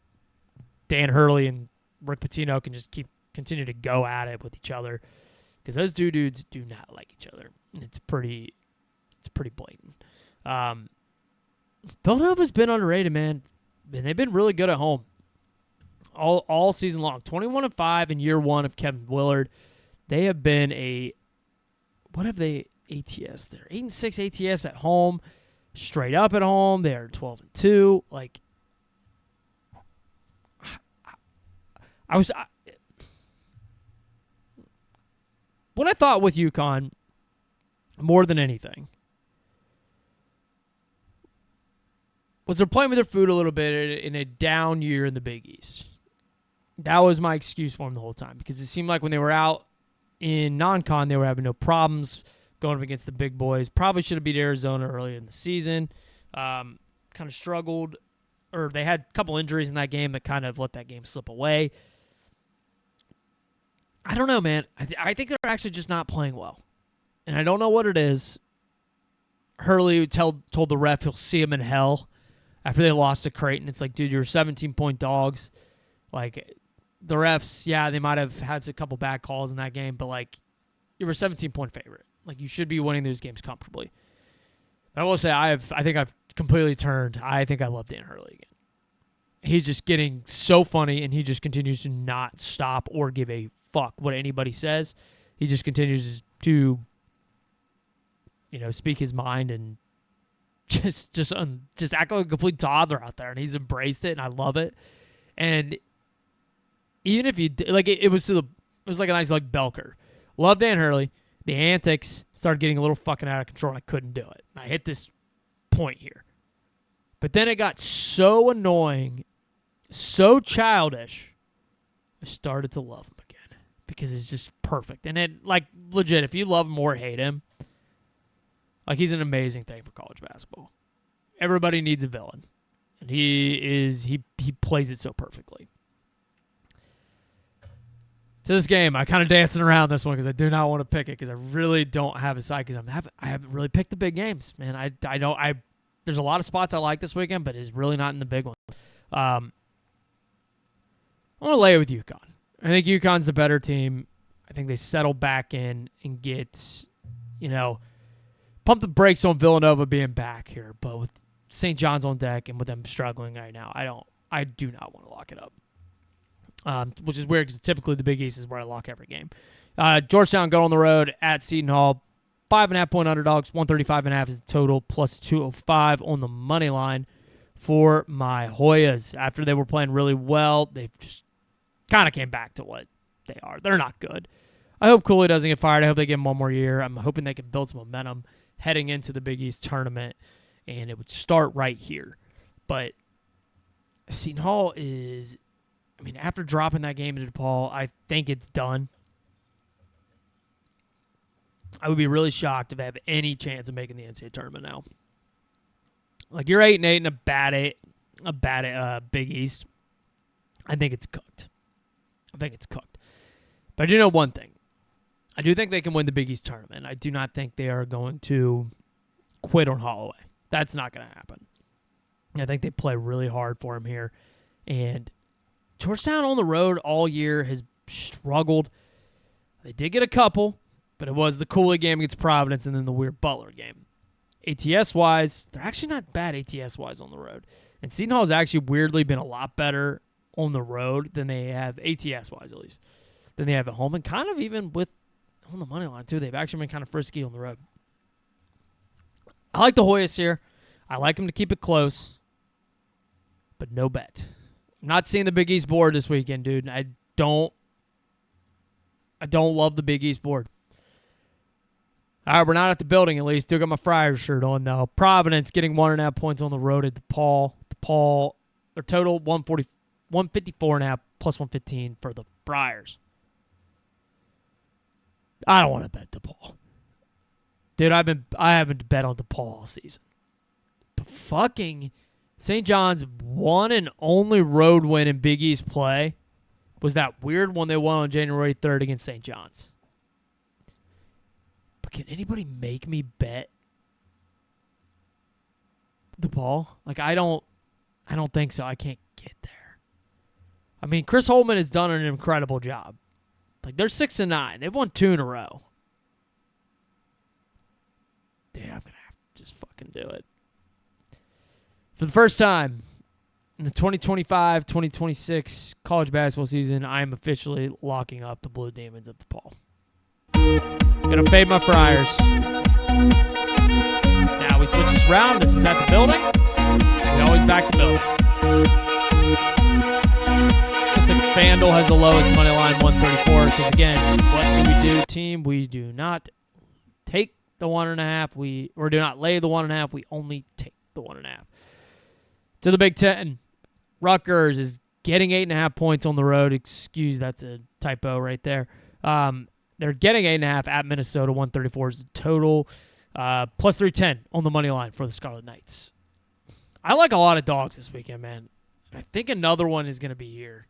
Dan Hurley and Rick Pitino can just continue to go at it with each other, because those two dudes do not like each other. And it's pretty blatant. Villanova's been underrated, man. And they've been really good at home all season long. 21-5 in year one of Kevin Willard. They have been what have they ATS? They're 8-6 ATS at home, straight up at home. They're 12-2. Like, what I thought with UConn more than anything was they're playing with their food a little bit in a down year in the Big East. That was my excuse for them the whole time, because it seemed like when they were out in non-con, they were having no problems going up against the big boys. Probably should have beat Arizona earlier in the season. Kind of struggled, or they had a couple injuries in that game that kind of let that game slip away. I don't know, man. I think they're actually just not playing well. And I don't know what it is. Hurley told the ref he'll see him in hell after they lost to Creighton. It's like, dude, you're 17-point dogs. Like, the refs, yeah, they might have had a couple bad calls in that game, but, like, you were a 17-point favorite. Like, you should be winning those games comfortably. But I will say, I think I've completely turned. I think I love Dan Hurley again. He's just getting so funny, and he just continues to not stop or give a fuck what anybody says. He just continues to, speak his mind and just act like a complete toddler out there, and he's embraced it, and I love it. And even if you like, it was like a nice like Belker. Love Dan Hurley. The antics started getting a little fucking out of control, and I couldn't do it. I hit this point here, but then it got so annoying, so childish. I started to love him again because it's just perfect. And it, like, legit, if you love him or hate him, like, he's an amazing thing for college basketball. Everybody needs a villain, and he plays it so perfectly. To this game, I'm kind of dancing around this one because I do not want to pick it, because I really don't have a side, because I haven't really picked the big games, man. I don't. There's a lot of spots I like this weekend, but it's really not in the big one. I'm going to lay it with UConn. I think UConn's the better team. I think they settle back in and get, pump the brakes on Villanova being back here. But with St. John's on deck and with them struggling right now, I do not want to lock it up. Which is weird, because typically the Big East is where I lock every game. Georgetown go on the road at Seton Hall. 5.5-point underdogs. 135.5 is the total, plus 205 on the money line for my Hoyas. After they were playing really well, they've just kind of came back to what they are. They're not good. I hope Cooley doesn't get fired. I hope they give him one more year. I'm hoping they can build some momentum heading into the Big East tournament, and it would start right here. But Seton Hall is, after dropping that game to DePaul, I think it's done. I would be really shocked if they have any chance of making the NCAA tournament now. Like, you're 8-8 in a bad Big East. I think it's cooked. But I do know one thing. I do think they can win the Big East tournament. I do not think they are going to quit on Holloway. That's not going to happen. I think they play really hard for him here. And Georgetown on the road all year has struggled. They did get a couple, but it was the Cooley game against Providence and then the weird Butler game. ATS-wise, they're actually not bad ATS-wise on the road. And Seton Hall has actually weirdly been a lot better on the road than they have, ATS-wise at least, than they have at home. And kind of even with on the money line, too. They've actually been kind of frisky on the road. I like the Hoyas here. I like them to keep it close, but no bet. I'm not seeing the Big East board this weekend, dude. I don't love the Big East board. All right, we're not at the building at least. Still got my Friars shirt on, though. Providence getting 1.5 points on the road at DePaul. DePaul, their total 154.5 plus 115 for the Friars. I don't want to bet DePaul. Dude, I haven't bet on DePaul all season. But fucking St. John's one and only road win in Big East play was that weird one they won on January 3rd against St. John's. But can anybody make me bet DePaul? Like, I don't think so. I can't get there. I mean, Chris Holman has done an incredible job. Like, they're 6-9. They've won 2 in a row. Dude, I'm going to have to just fucking do it. For the first time in the 2025-2026 college basketball season, I am officially locking up the Blue Demons at DePaul. Gonna fade my Friars. Now we switch this around. This is at the building. We always back the building. Looks like FanDuel has the lowest money line, 134. Because again, what do we do, team? We do not take the 1.5. Or do not lay the 1.5. We only take the 1.5. To the Big Ten, Rutgers is getting 8.5 points on the road. Excuse, that's a typo right there. They're getting 8.5 at Minnesota. 134 is the total. Plus 310 on the money line for the Scarlet Knights. I like a lot of dogs this weekend, man. I think another one is going to be here.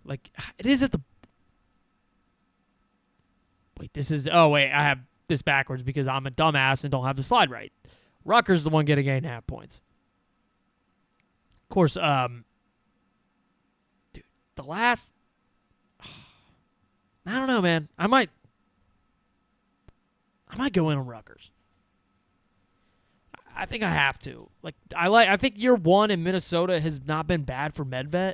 Like, it is at the... Wait, this is... Oh, wait, I have this backwards because I'm a dumbass and don't have the slide right. Rutgers is the one getting 8.5 points. Of course, dude, the last... I don't know, man. I might go in on Rutgers. I think I have to. Like, I think year one in Minnesota has not been bad for MedVet,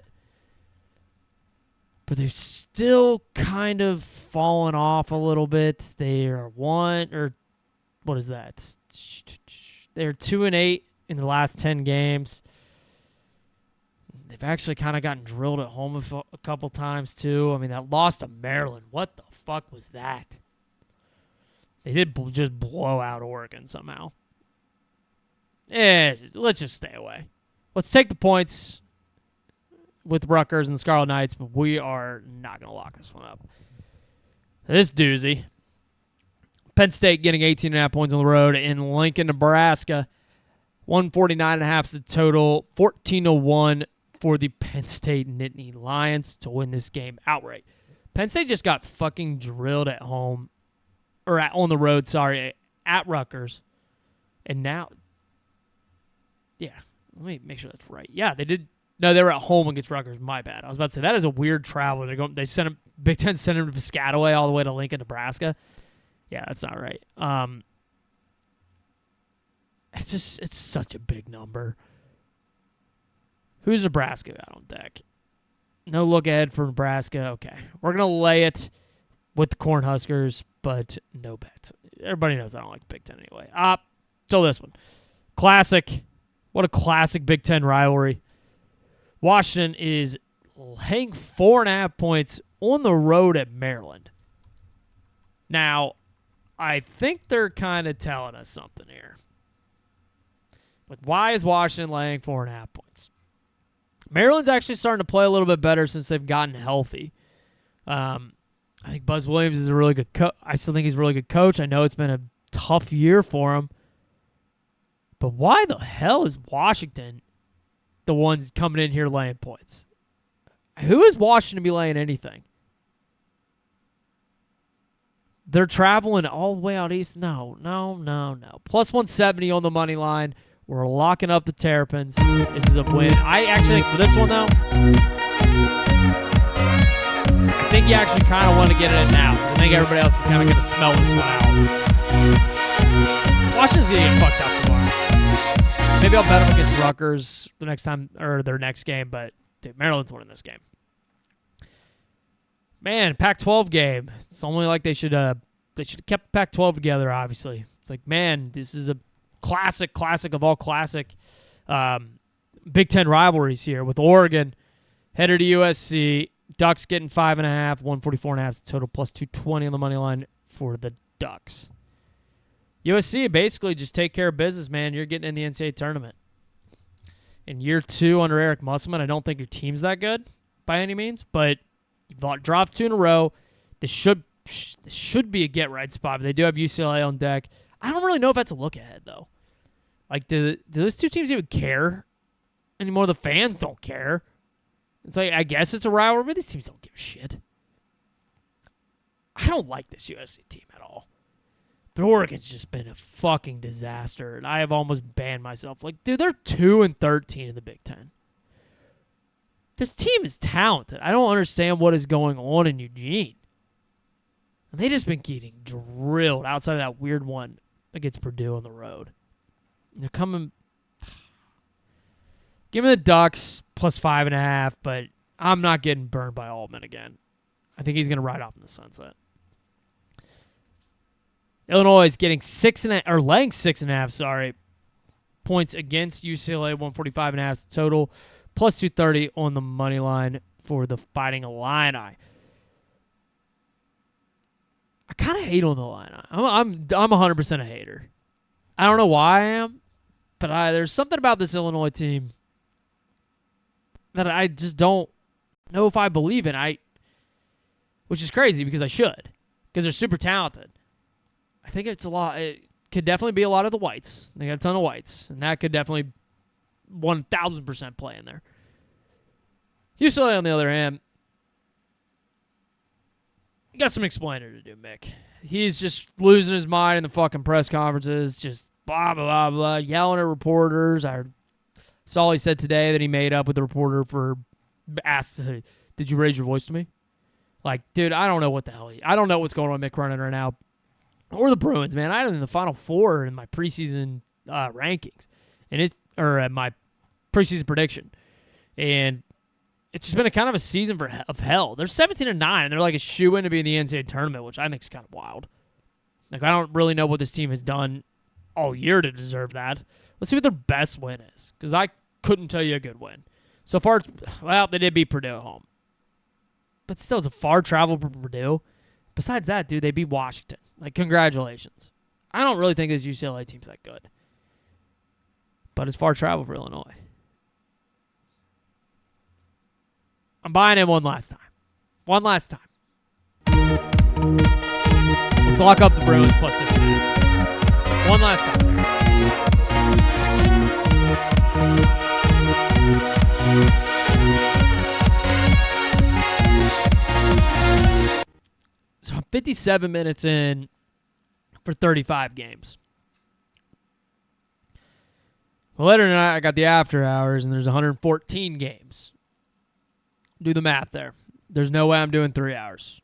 but they've still kind of fallen off a little bit. They are what is that? They're 2-8 in the last 10 games. They've actually kind of gotten drilled at home a couple times, too. I mean, that loss to Maryland, what the fuck was that? They did just blow out Oregon somehow. Let's just stay away. Let's take the points with Rutgers and the Scarlet Knights, but we are not going to lock this one up. This doozy. Penn State getting 18.5 points on the road in Lincoln, Nebraska. 149.5 is the total. 14-1 for the Penn State Nittany Lions to win this game outright. Penn State just got fucking drilled at home, or on the road, at Rutgers. And now, yeah, let me make sure that's right. Yeah, they did. No, they were at home against Rutgers. My bad. I was about to say, that is a weird travel. They sent him, Big Ten sent him to Piscataway all the way to Lincoln, Nebraska. Yeah, that's not right. It's such a big number. Who's Nebraska got on deck? No look ahead for Nebraska. Okay. We're going to lay it with the Cornhuskers, but no bet. Everybody knows I don't like the Big Ten anyway. So this one. Classic. What a classic Big Ten rivalry. Washington is laying 4.5 points on the road at Maryland. Now, I think they're kind of telling us something here. Like, why is Washington laying 4.5 points? Maryland's actually starting to play a little bit better since they've gotten healthy. I think Buzz Williams is a really good coach. I still think he's a really good coach. I know it's been a tough year for him. But why the hell is Washington the ones coming in here laying points? Who is Washington to be laying anything? They're traveling all the way out east. No. Plus 170 on the money line. We're locking up the Terrapins. This is a win. I actually think for this one, though, I think you actually kind of want to get it in now. I think everybody else is kind of going to smell this one out. Washington's going to get fucked up tomorrow. Maybe I'll bet them against Rutgers the next time, or their next game, but dude, Maryland's winning this game. Man, Pac-12 game. It's only like they should have kept Pac-12 together, obviously. It's like, man, this is a classic of all classic Big Ten rivalries here with Oregon headed to USC. Ducks getting 5.5, 144.5 total, plus 220 on the money line for the Ducks. USC basically just take care of business, man. You're getting in the NCAA tournament. In year 2 under Eric Musselman, I don't think your team's that good by any means, but you've dropped 2 in a row. This should be a get-right spot, but they do have UCLA on deck. I don't really know if that's a look ahead, though. Like, do those two teams even care anymore? The fans don't care. It's like, I guess it's a rivalry, but these teams don't give a shit. I don't like this USC team at all. But Oregon's just been a fucking disaster, and I have almost banned myself. Like, dude, they're 2-13 in the Big Ten. This team is talented. I don't understand what is going on in Eugene. And they just been getting drilled outside of that weird one against Purdue on the road. And they're coming. Give me the Ducks plus 5.5, but I'm not getting burned by Altman again. I think he's going to ride off in the sunset. Illinois is getting laying 6.5. Points against UCLA, 145.5 total, plus 230 on the money line for the Fighting Illini. I kind of hate on the Illini. I'm 100% a hater. I don't know why I am, but there's something about this Illinois team that I just don't know if I believe in. Which is crazy because I should, because they're super talented. I think it's a lot. It could definitely be a lot of the whites. They got a ton of whites, and that could definitely 1,000% play in there. UCLA, on the other hand, got some explaining to do, Mick. He's just losing his mind in the fucking press conferences, just blah, blah, blah, blah, yelling at reporters. I saw all he said today that he made up with the reporter for asked, did you raise your voice to me? Like, dude, I don't know what the hell. I don't know what's going on with Mick Cronin right now. Or the Bruins, man. I had them in the Final Four in my preseason rankings. Or my preseason prediction. And it's just been a kind of a season of hell. They're 17-9, and they're like a shoe-in to be in the NCAA tournament, which I think is kind of wild. Like, I don't really know what this team has done all year to deserve that. Let's see what their best win is, because I couldn't tell you a good win. So far, well, they did beat Purdue at home. But still, it's a far travel for Purdue. Besides that, dude, they beat Washington. Like, congratulations. I don't really think this UCLA team's that good. But it's far travel for Illinois. I'm buying in one last time. One last time. Let's lock up the Bruins plus 6.5. One last time. So I'm 57 minutes in for 35 games. Well, later tonight, I got the after hours, and there's 114 games. Do the math there. There's no way I'm doing 3 hours.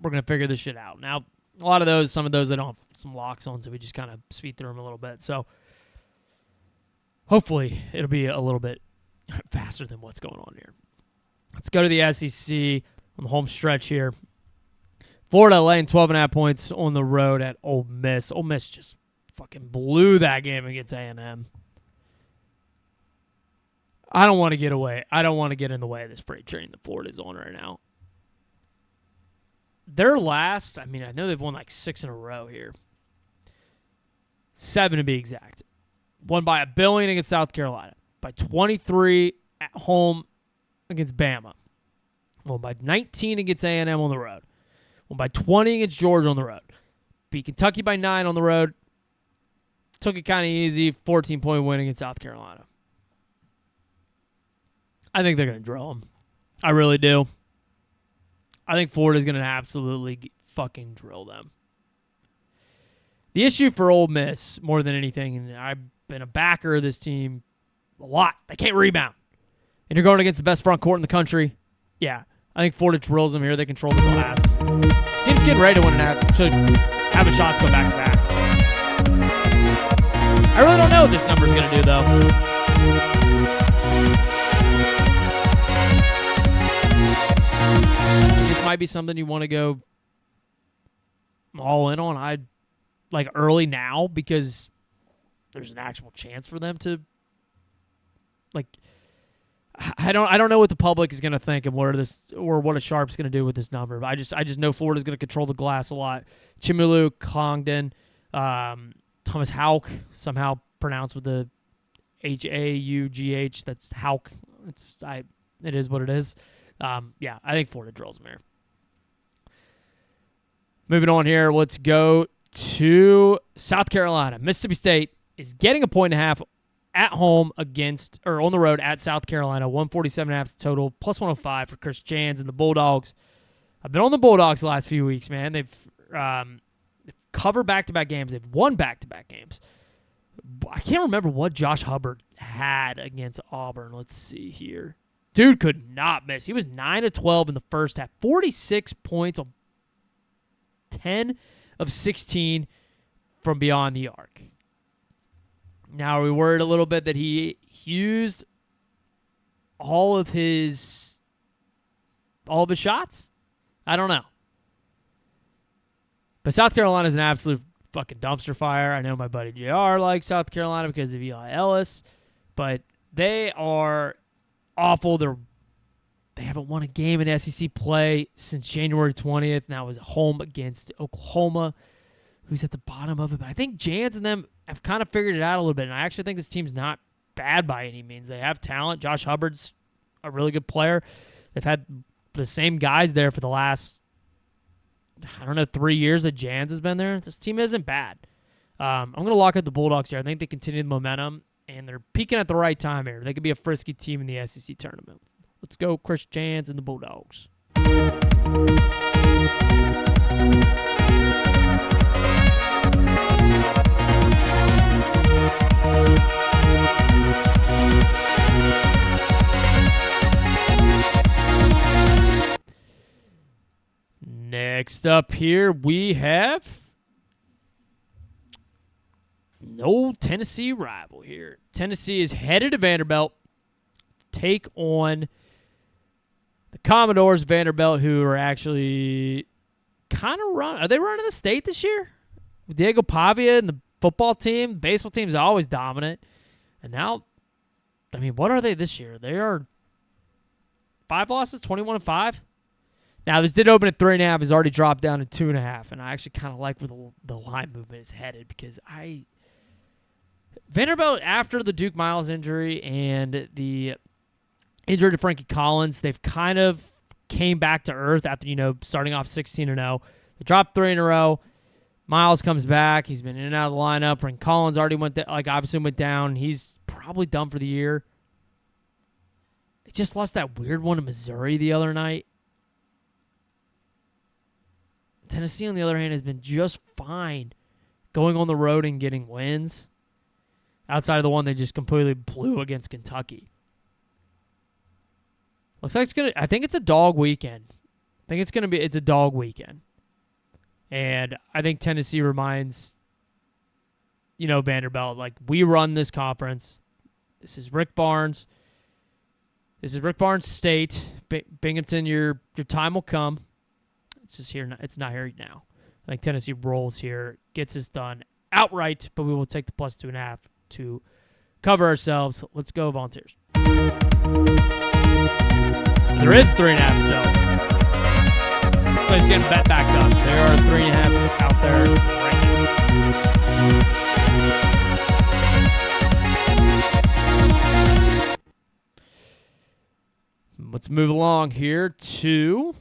We're going to figure this shit out. Now, a lot of those, some of those I don't have some locks on, so we just kind of speed through them a little bit. So hopefully it'll be a little bit faster than what's going on here. Let's go to the SEC on the home stretch here. Florida laying 12.5 points on the road at Ole Miss. Ole Miss just fucking blew that game against A&M. I don't want to get away. I don't want to get in the way of this freight train that Florida's on right now. Their last, I know they've won like 6 in a row here. 7 to be exact. Won by a billion against South Carolina. By 23 at home against Bama. Won by 19 against A&M on the road. Won by 20 against Georgia on the road. Beat Kentucky by 9 on the road. Took it kind of easy. 14-point win against South Carolina. I think they're going to drill them. I really do. I think Florida's going to absolutely fucking drill them. The issue for Ole Miss, more than anything, and I've been a backer of this team a lot, they can't rebound. And you're going against the best front court in the country. Yeah, I think Florida drills them here. They control the glass. This team's getting ready to win to have a shot to go back-to-back. I really don't know what this number's going to do, though. This might be something you want to go all in on. I'd like early now because there's an actual chance for them to like. I don't know what the public is going to think and what a Sharp's going to do with this number. But I just know Florida's going to control the glass a lot. Chimilu, Congdon, Thomas Houck, somehow pronounced with the H-A-U-G-H. That's Houck. It is what it is. Yeah, I think Florida drills them here. Moving on here, let's go to South Carolina. Mississippi State is getting 1.5 at home on the road at South Carolina, 147.5 total, plus 105 for Chris Jans and the Bulldogs. I've been on the Bulldogs the last few weeks, man. They've covered back-to-back games. They've won back-to-back games. I can't remember what Josh Hubbard had against Auburn. Let's see here. Dude could not miss. He was 9 of 12 in the first half, 46 points on 10 of 16 from beyond the arc. Now, are we worried a little bit that he used all of his shots? I don't know. But South Carolina is an absolute fucking dumpster fire. I know my buddy JR likes South Carolina because of Eli Ellis, but they are awful. They haven't won a game in SEC play since January 20th, and that was at home against Oklahoma, who's at the bottom of it. But I think Jans and them have kind of figured it out a little bit, and I actually think this team's not bad by any means. They have talent. Josh Hubbard's a really good player. They've had the same guys there for the last, 3 years that Jans has been there. This team isn't bad. I'm going to lock up the Bulldogs here. I think they continue the momentum, and they're peaking at the right time here. They could be a frisky team in the SEC tournament. Let's go Chris Jans and the Bulldogs. Next up here, we have no Tennessee rival here. Tennessee is headed to Vanderbilt to take on the Commodores. Vanderbilt, who are actually kind of are they running the state this year? With Diego Pavia and the football team, baseball team is always dominant. And now, what are they this year? They are 5 losses, 21-5. Now, this did open at 3.5. Has already dropped down to 2.5. And I actually kind of like where the line movement is headed because Vanderbilt, after the Duke Miles injury and the injury to Frankie Collins, they've kind of came back to earth after, starting off 16-0. They dropped 3 in a row. Miles comes back. He's been in and out of the lineup. Frankie Collins already obviously went down. He's probably done for the year. They just lost that weird one to Missouri the other night. Tennessee, on the other hand, has been just fine going on the road and getting wins outside of the one they just completely blew against Kentucky. Looks like I think it's a dog weekend. It's a dog weekend. And I think Tennessee reminds, Vanderbilt, we run this conference. This is Rick Barnes. This is Rick Barnes State. Binghamton, your time will come. It's just here. It's not here now. I think Tennessee rolls here, gets this done outright, but we will take the plus 2.5 to cover ourselves. Let's go, Volunteers. There is 3.5 still. So he's getting bet backed up. There are 3.5 out there right now. Let's move along here to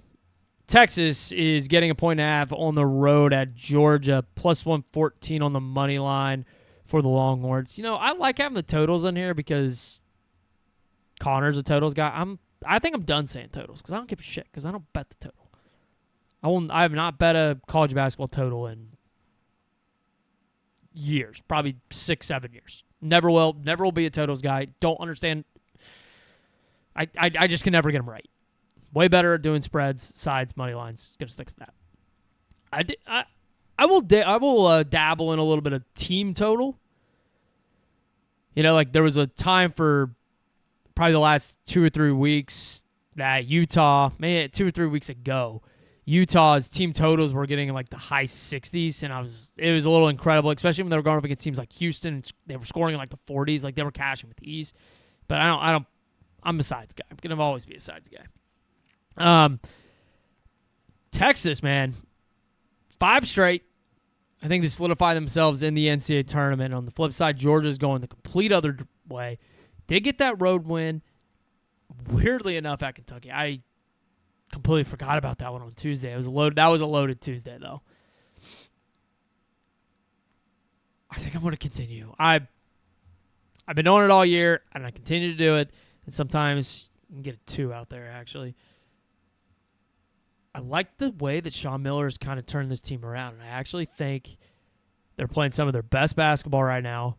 Texas is getting a 1.5 on the road at Georgia, plus 114 on the money line for the Longhorns. I like having the totals in here because Connor's a totals guy. I think I'm done saying totals because I don't give a shit because I don't bet the total. I have not bet a college basketball total in years, probably 6-7 years. Never will be a totals guy. Don't understand. I just can never get them right. Way better at doing spreads, sides, money lines. Gonna stick with that. I will dabble in a little bit of team total. There was a time for probably the last 2 or 3 weeks that Utah, maybe 2 or 3 weeks ago, Utah's team totals were getting in the high 60s, and it was a little incredible, especially when they were going up against teams like Houston. And they were scoring in the 40s, they were cashing with ease. But I'm a sides guy. I'm gonna always be a sides guy. Texas, man, 5 straight. I think they solidify themselves in the NCAA tournament. On the flip side, Georgia's going the complete other way. Did get that road win. Weirdly enough, at Kentucky, I completely forgot about that one on Tuesday. That was a loaded Tuesday, though. I think I'm going to continue. I I've been doing it all year, and I continue to do it. And sometimes you can get a 2 out there, actually. I like the way that Sean Miller has kind of turned this team around, and I actually think they're playing some of their best basketball right now.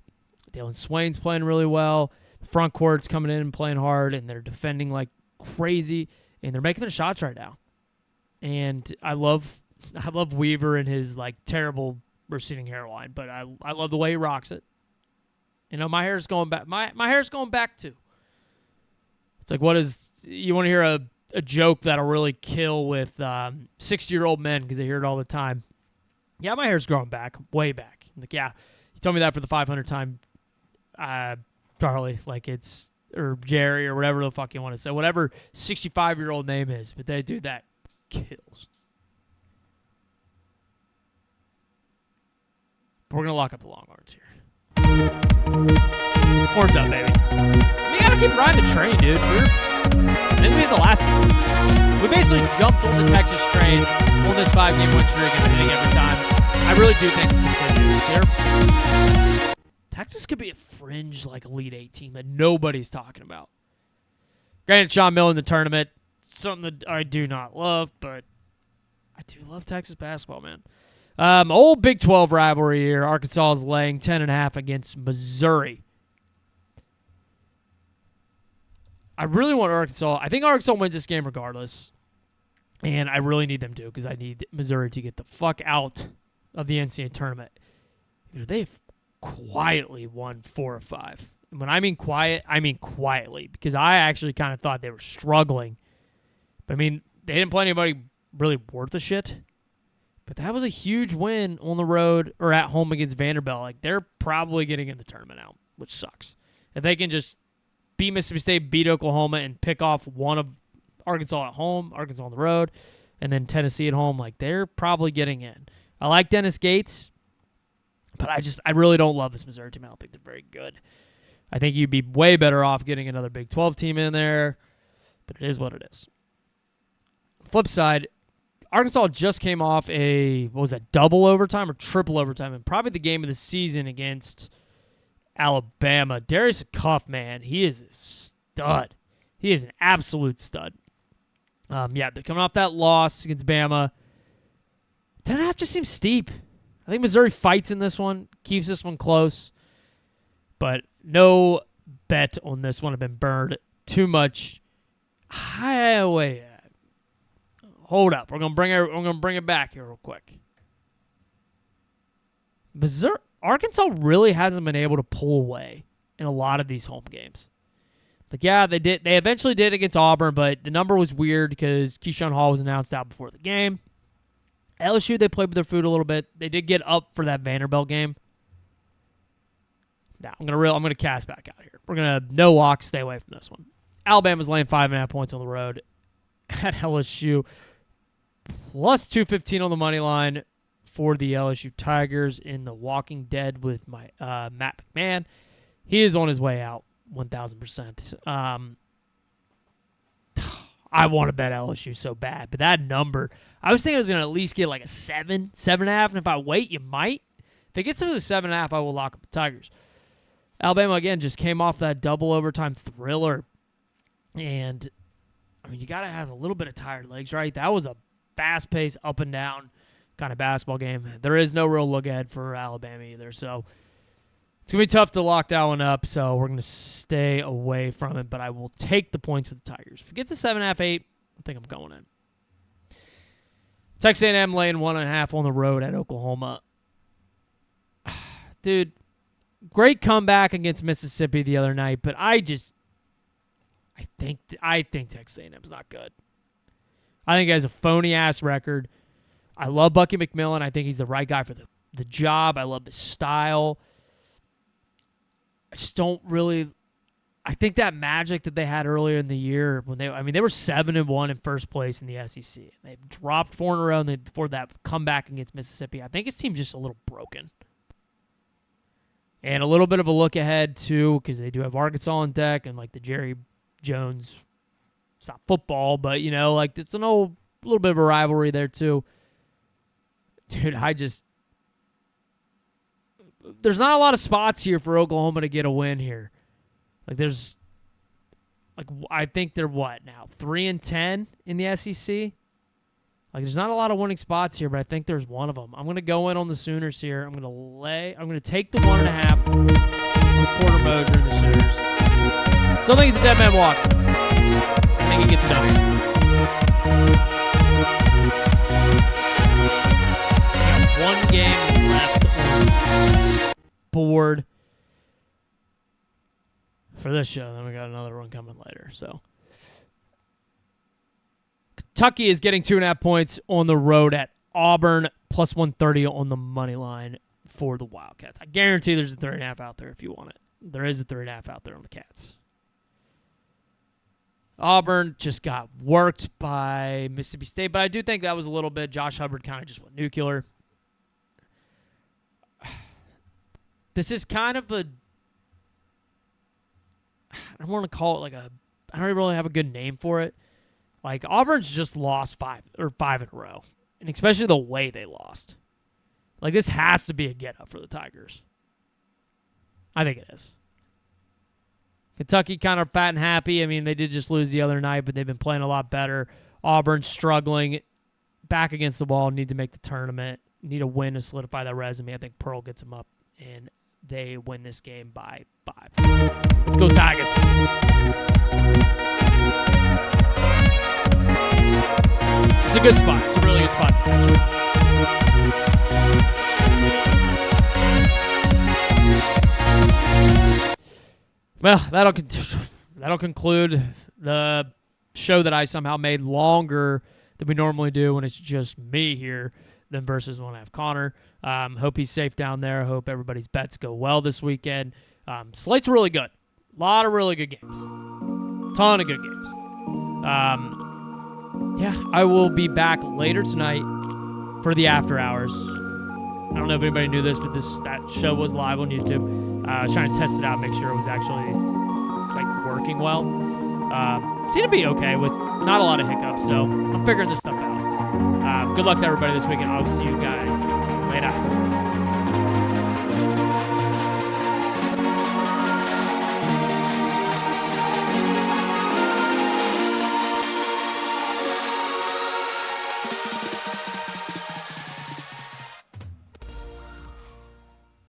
Dalen Swain's playing really well. The front court's coming in and playing hard, and they're defending like crazy, and they're making their shots right now. And I love Weaver and his like terrible receding hairline, but I love the way he rocks it. You know, my hair's going back. My hair's going back too. It's like, you want to hear a joke that'll really kill with 60-year-old men because they hear it all the time. Yeah, my hair's growing back, way back. Like, yeah, you told me that for the 500th time, Charlie, like or Jerry, or whatever the fuck you want to say, whatever 65-year-old name is, but they do that kills. But we're gonna lock up the Longhorns here. Horns up, baby. We gotta keep riding the train, dude. This will be the last one. We basically jumped on the Texas train on this 5-game win streak and hitting every time. I really do think Texas could be a fringe, like, Elite 8 team that nobody's talking about. Granted, Sean Miller in the tournament, something that I do not love, but I do love Texas basketball, man. Old Big 12 rivalry here. Arkansas is laying 10.5 against Missouri. I really want Arkansas. I think Arkansas wins this game regardless, and I really need them to because I need Missouri to get the fuck out of the NCAA tournament. You know, they've quietly won 4 of 5. And when I mean quiet, I mean quietly, because I actually kind of thought they were struggling. But I mean, they didn't play anybody really worth a shit. But that was a huge win on the road or at home against Vanderbilt. Like, they're probably getting in the tournament now, which sucks. If they can just beat Mississippi State, beat Oklahoma, and pick off one of Arkansas at home, Arkansas on the road, and then Tennessee at home, like, they're probably getting in. I like Dennis Gates, but I really don't love this Missouri team. I don't think they're very good. I think you'd be way better off getting another Big 12 team in there, but it is what it is. Flip side, Arkansas just came off double overtime or triple overtime, and probably the game of the season against Alabama. Darius Cuff, man, he is a stud. He is an absolute stud. They're coming off that loss against Bama. 10.5 just seems steep. I think Missouri fights in this one, keeps this one close, but no bet on this one have been burned too much. Wait. Hold up. We're gonna bring it back here real quick. Arkansas really hasn't been able to pull away in a lot of these home games. Like, yeah, they did. They eventually did against Auburn, but the number was weird because Keyshawn Hall was announced out before the game. LSU, they played with their food a little bit. They did get up for that Vanderbilt game. Now I'm gonna cast back out here. We're gonna no walk, stay away from this one. Alabama's laying 5.5 points on the road at LSU. Plus 215 on the money line for the LSU Tigers in The Walking Dead with my Matt McMahon. He is on his way out, 1,000%. I want to bet LSU so bad, but that number, I was thinking I was going to at least get like a 7.5, and if I wait, you might. If it gets to the 7.5, I will lock up the Tigers. Alabama, again, just came off that double overtime thriller, and, I mean, you got to have a little bit of tired legs, right? That was a fast-paced, up-and-down kind of basketball game. There is no real look ahead for Alabama either, so it's going to be tough to lock that one up, so we're going to stay away from it, but I will take the points with the Tigers. If it gets to 7.5, 8, I think I'm going in. Texas A&M laying 1.5 on the road at Oklahoma. Dude, great comeback against Mississippi the other night, but I think Texas A&M's not good. I think he has a phony-ass record. I love Bucky McMillan. I think he's the right guy for the job. I love the style. I just don't really – I think that magic that they had earlier in the year when they were 7-1 in first place in the SEC. They dropped 4 in a row, and then before that comeback against Mississippi. I think his team's just a little broken. And a little bit of a look ahead, too, because they do have Arkansas on deck and, like, the Jerry Jones – it's not football, but, you know, like, it's an old little bit of a rivalry there, too. Dude, there's not a lot of spots here for Oklahoma to get a win here. Like there's, like I think they're what now 3-10 in the SEC. Like there's not a lot of winning spots here, but I think there's one of them. I'm gonna go in on the Sooners here. I'm gonna take the 1.5 quarter mojo in the Sooners. Still think it's a dead man walk. I think he gets it done. Got one game left on the board for this show. Then we got another one coming later. So Kentucky is getting 2.5 points on the road at Auburn, plus 130 on the money line for the Wildcats. I guarantee there's a 3.5 out there if you want it. There is a 3.5 out there on the Cats. Auburn just got worked by Mississippi State, but I do think that was a little bit. Josh Hubbard kind of just went nuclear. This is kind of a, I don't want to call it like a, I don't really have a good name for it. Like Auburn's just lost five in a row, and especially the way they lost. Like this has to be a get up for the Tigers. I think it is. Kentucky kind of fat and happy. I mean, they did just lose the other night, but they've been playing a lot better. Auburn struggling, back against the wall, need to make the tournament, need a win to solidify that resume. I think Pearl gets them up, and they win this game by 5. Let's go Tigers. It's a good spot. It's a really good spot to catch. Well, that'll conclude the show that I somehow made longer than we normally do when it's just me here than versus when I have Connor. Hope he's safe down there. Hope everybody's bets go well this weekend. Slate's really good. A lot of really good games. Ton of good games. Yeah, I will be back later tonight for the After Hours. I don't know if anybody knew this, but that show was live on YouTube. I was trying to test it out, make sure it was actually like working well. Seemed to be okay with not a lot of hiccups, so I'm figuring this stuff out. Good luck to everybody this weekend. I'll see you guys later.